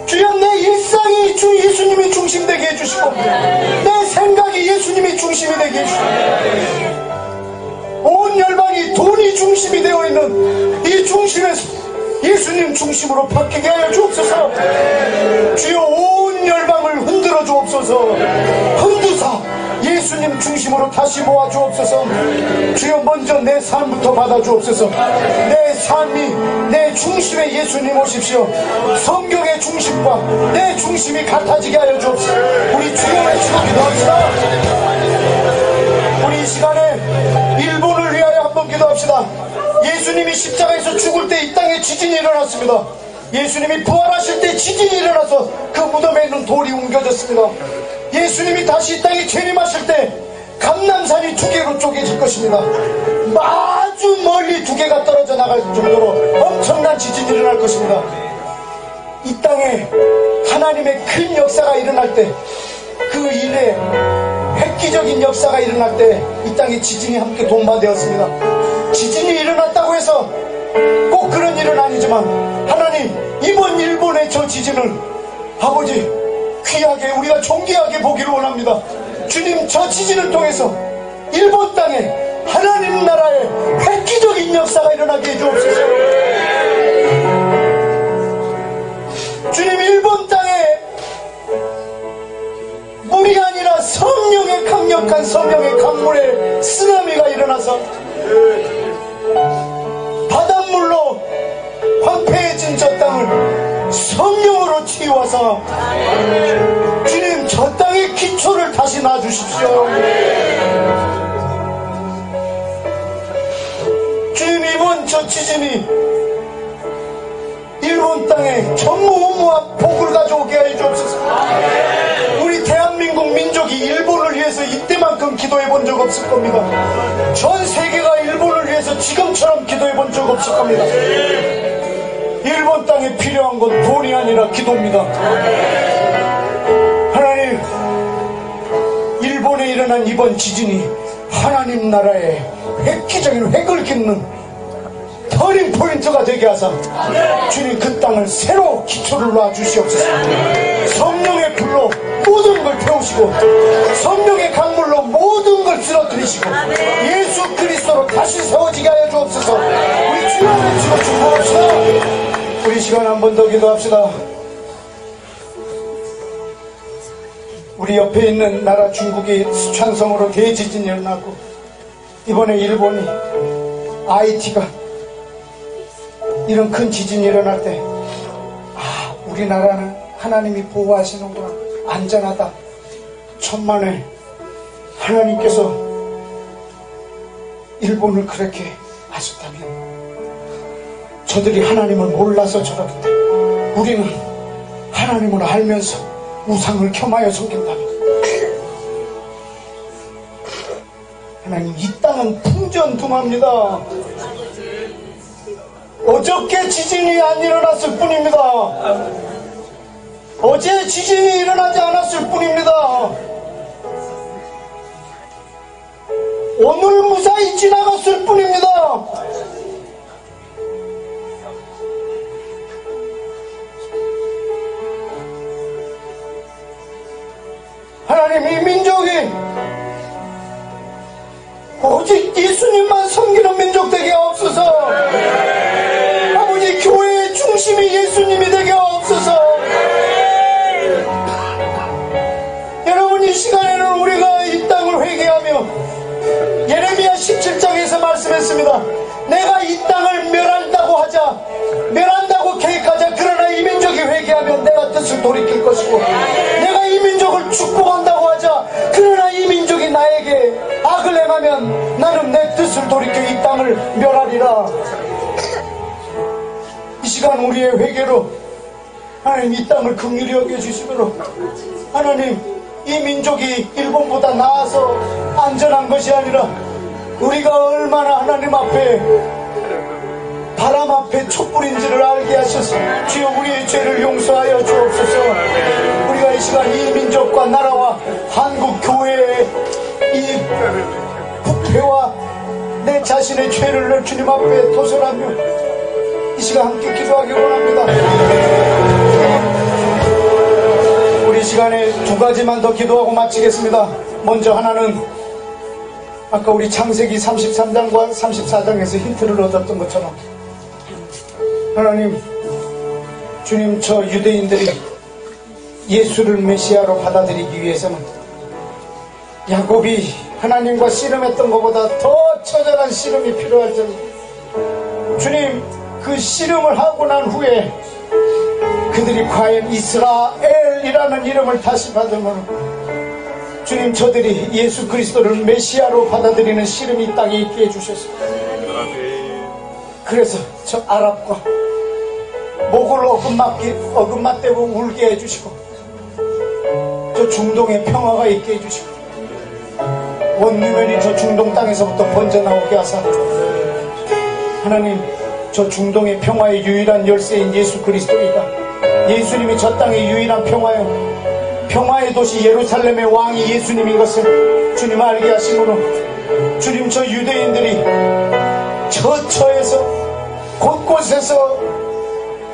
주여, 내 일상이 예수님이 중심되게 해주시고, 내 생각이 예수님이 중심이 되게 해주시고, 온 열방이 돈이 중심이 되어 있는 이 중심에서 예수님 중심으로 바뀌게 하여 주옵소서. 주여, 온 열방을 흔들어 주옵소서. 흔드사 예수님 중심으로 다시 모아 주옵소서. 주여, 먼저 내 삶부터 받아 주옵소서. 내 삶이 내 중심에 예수님 오십시오. 성경의 중심과 내 중심이 같아지게 하여 주옵소서. 우리 주여 외치고 기도합시다. 우리 이 시간에 일본을 위하여 한번 기도합시다. 예수님이 십자가에서 죽을 때 이 땅에 지진이 일어났습니다. 예수님이 부활하실 때 지진이 일어나서 그 무덤에 있는 돌이 옮겨졌습니다. 예수님이 다시 이 땅에 재림하실 때 감람산이 두 개로 쪼개질 것입니다. 아주 멀리 두 개가 떨어져 나갈 정도로 엄청난 지진이 일어날 것입니다. 이 땅에 하나님의 큰 역사가 일어날 때, 그 일에 획기적인 역사가 일어날 때 이 땅에 지진이 함께 동반되었습니다. 지진이 일어났다고 해서 꼭 그런 일은 아니지만, 하나님, 이번 일본의 저 지진을 아버지 귀하게, 우리가 존귀하게 보기를 원합니다. 주님, 저 지진을 통해서 일본 땅에 하나님 나라의 획기적인 역사가 일어나게 해주옵소서. 주님, 일본 땅에 물이 아니라 성령의 강력한 성령의 강물의 쓰나미가 일어나서 바닷물로 황폐해진 저 땅을 성령으로 치유하사 주님, 저 땅의 기초를 다시 놔주십시오. 주님, 이번 저 지진이 일본 땅에 전무후무한 복을 가져오게 하여 주옵소서. 우리 대한민국 민족이 일본을 위해서 이때만큼 기도해 본 적 없을 겁니다. 전 세계가 일본을 위해서 지금처럼 기도해 본 적 없을 겁니다. 일본 땅에 필요한 건 돈이 아니라 기도입니다. 하나님, 일본에 일어난 이번 지진이 하나님 나라의 획기적인 획을 긋는 터닝 포인트가 되게 하사 주님, 그 땅을 새로 기초를 놔주시옵소서. 성령의 불로 모든 걸 태우시고 성령의 강물로 모든 걸 쓰러뜨리시고 예수 그리스도로 다시 세워지게 하여 주옵소서. 우리 주여 외치고 축복합시다. 우리 시간 한 번 더 기도합시다. 우리 옆에 있는 나라 중국이 수촨성으로 대지진이 일어났고, 이번에 일본이 IT가 이런 큰 지진이 일어날 때, 우리나라는 하나님이 보호하시는구나, 안전하다. 천만에 하나님께서 일본을 그렇게 하셨다면, 저들이 하나님을 몰라서 저렇기 때문에 우리는 하나님을 알면서 우상을 겸하여 섬긴다면 하나님, 이 땅은 풍전등화입니다. 어저께 지진이 안 일어났을 뿐입니다. 어제 지진이 일어나지 않았을 뿐입니다. 오늘 무사히 지나갔을 뿐입니다. 하나님, 이 민족이 오직 예수님만 섬기는 민족 되게 없어서, 아버지, 교회의 중심이 예수님이 되게 없어서. 여러분, 이 시간에는 우리가 이 땅을 회개하며 예레미야 17장에서 말씀했습니다. 내가 이 땅을 멸한다고 하자, 멸한다고 계획하자. 그러나 이 민족이 회개하면 내가 뜻을 돌이킬 것이고, 내가 이 민족을 축복한다고 하자. 그러나 이 민족이 나에게 악을 행하면 나는 내 뜻을 돌이켜 이 땅을 멸하리라. 이 시간 우리의 회개로 하나님 이 땅을 긍휼히 여겨주시도록, 하나님, 이 민족이 일본보다 나아서 안전한 것이 아니라 우리가 얼마나 하나님 앞에, 바람 앞에 촛불인지를 알게 하셔서 주여 우리의 죄를 용서하여 주옵소서. 우리가 이 시간 이 민족과 나라와 한국 교회의 이 부패와 내 자신의 죄를 늘 주님 앞에 도설하며 이 시간 함께 기도하기 원합니다. 우리 시간에 두 가지만 더 기도하고 마치겠습니다. 먼저 하나는 아까 우리 창세기 33장과 34장에서 힌트를 얻었던 것처럼, 하나님, 주님, 저 유대인들이 예수를 메시아로 받아들이기 위해서는 야곱이 하나님과 씨름했던 것보다 더 처절한 씨름이 필요할 텐데, 주님, 그 씨름을 하고 난 후에 그들이 과연 이스라엘이라는 이름을 다시 받으면, 주님, 저들이 예수 그리스도를 메시아로 받아들이는 씨름이 이 땅에 있게 해주셨습니다. 그래서 저 아랍과 목을 어긋맞대고 울게 해주시고, 저 중동의 평화가 있게 해주시고, 원유면이 저 중동 땅에서부터 번져나오게 하사, 하나님, 저 중동의 평화의 유일한 열쇠인 예수 그리스도이다. 예수님이 저 땅의 유일한 평화의 도시 예루살렘의 왕이 예수님인 것을 주님 알게 하심으로, 주님, 저 유대인들이 처처에서 곳곳에서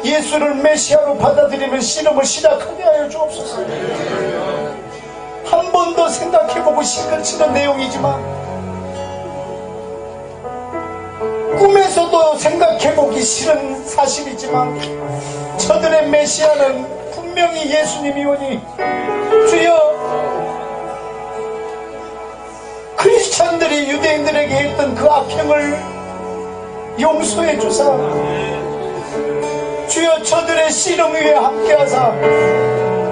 예수를 메시아로 받아들이는 씨름을 시작하게 하여 주옵소서. 한 번 더 생각해보고 시끌치는 내용이지만, 꿈에서도 생각해보기 싫은 사실이지만, 저들의 메시아는 분명히 예수님이오니, 주여, 크리스찬들이 유대인들에게 했던 그 악행을 용서해 주사, 주여, 저들의 씨름 위에 함께하사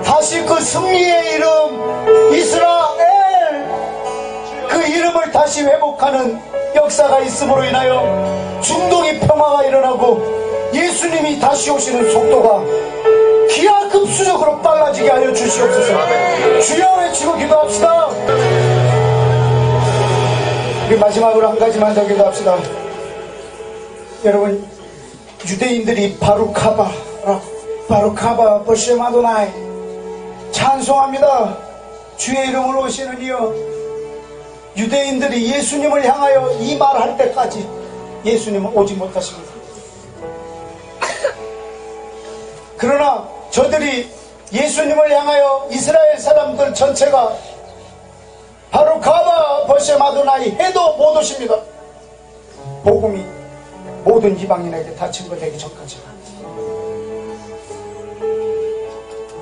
다시 그 승리의 이름 이스라엘, 그 이름을 다시 회복하는 역사가 있음으로 인하여 중동의 평화가 일어나고 예수님이 다시 오시는 속도가 기하급수적으로 빨라지게 하여 주시옵소서. 주여 외치고 기도합시다. 우리 마지막으로 한 가지만 더 기도합시다. 여러분, 유대인들이 바루카바 버셈 아도나이 찬송합니다. 주의 이름으로 오시는 이여. 유대인들이 예수님을 향하여 이 말할 때까지 예수님은 오지 못하십니다. 그러나 저들이 예수님을 향하여 이스라엘 사람들 전체가 바루카바 버셈 아도나이 해도 못 오십니다. 복음이 모든 이방인에게 다 증거되기 전까지.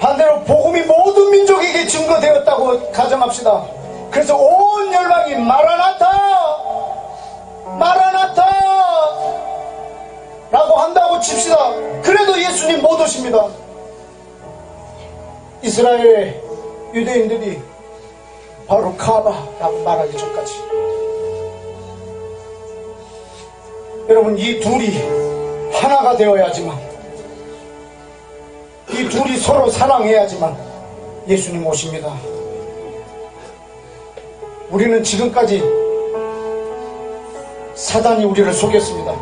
반대로 복음이 모든 민족에게 증거되었다고 가정합시다. 그래서 온 열방이 마라나타 라고 한다고 칩시다. 그래도 예수님 못 오십니다. 이스라엘 유대인들이 바로 카바라고 말하기 전까지. 여러분, 이 둘이 하나가 되어야지만 이 이 둘이 서로 사랑해야지만 예수님 오십니다. 우리는 지금까지 사단이 우리를 속였습니다.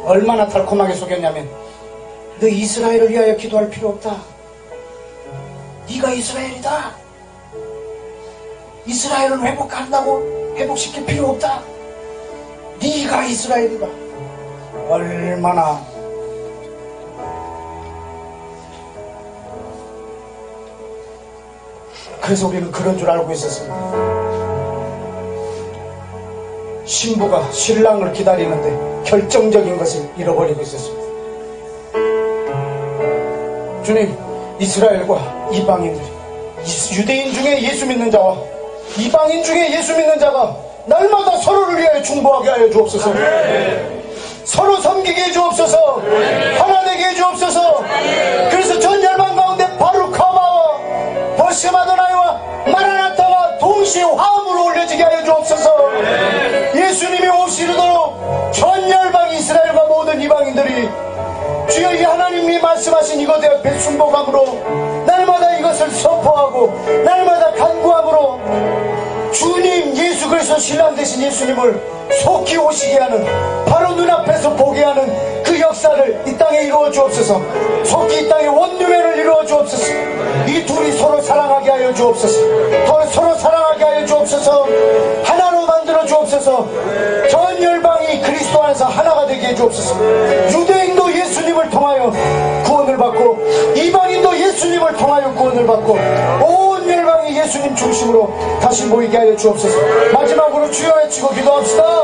얼마나 달콤하게 속였냐면, 너 이스라엘을 위하여 기도할 필요 없다. 네가 이스라엘이다. 이스라엘을 회복한다고 회복시킬 필요 없다. 네가 이스라엘이다. 얼마나 그래서 우리는 그런 줄 알고 있었습니다. 신부가 신랑을 기다리는데 결정적인 것을 잃어버리고 있었습니다. 주님, 이스라엘과 이방인들이, 유대인 중에 예수 믿는 자와 이방인 중에 예수 믿는 자가 날마다 서로를 위하여 중보하게 하여 주옵소서. 서로 섬기게 해 주옵소서. 하나 되게 해 주옵소서. 그래서 전 열방 가운데 바루카마와 버시마드나이와 마라나타가 동시에 화음으로 올려지게 하여 주옵소서. 예수님이 오시도록 전 열방 이스라엘과 모든 이방인들이 주여 이 하나님이 말씀하신 이것에 앞에 순복함으로 날마다 이것을 선포하고 날마다 간구함으로 주님 예수 그리스도 신랑 되신 예수님을 속히 오시게 하는, 바로 눈앞에서 보게 하는 그 역사를 이 땅에 이루어 주옵소서. 속히 이 땅에 원유면을 이루어 주옵소서. 이 둘이 서로 사랑하게 하여 주옵소서. 서로 사랑하게 하여 주옵소서. 하나로 만들어 주옵소서. 전 열방이 그리스도 안에서 하나가 되게 해 주옵소서. 유대인도 예수님을 통하여 구원을 받고 이방인도 예수님을 통하여 구원을 받고 온 열방이 예수님 중심으로 다시 모이게 하여 주옵소서. 마지막으로 주여 외치고 기도합시다.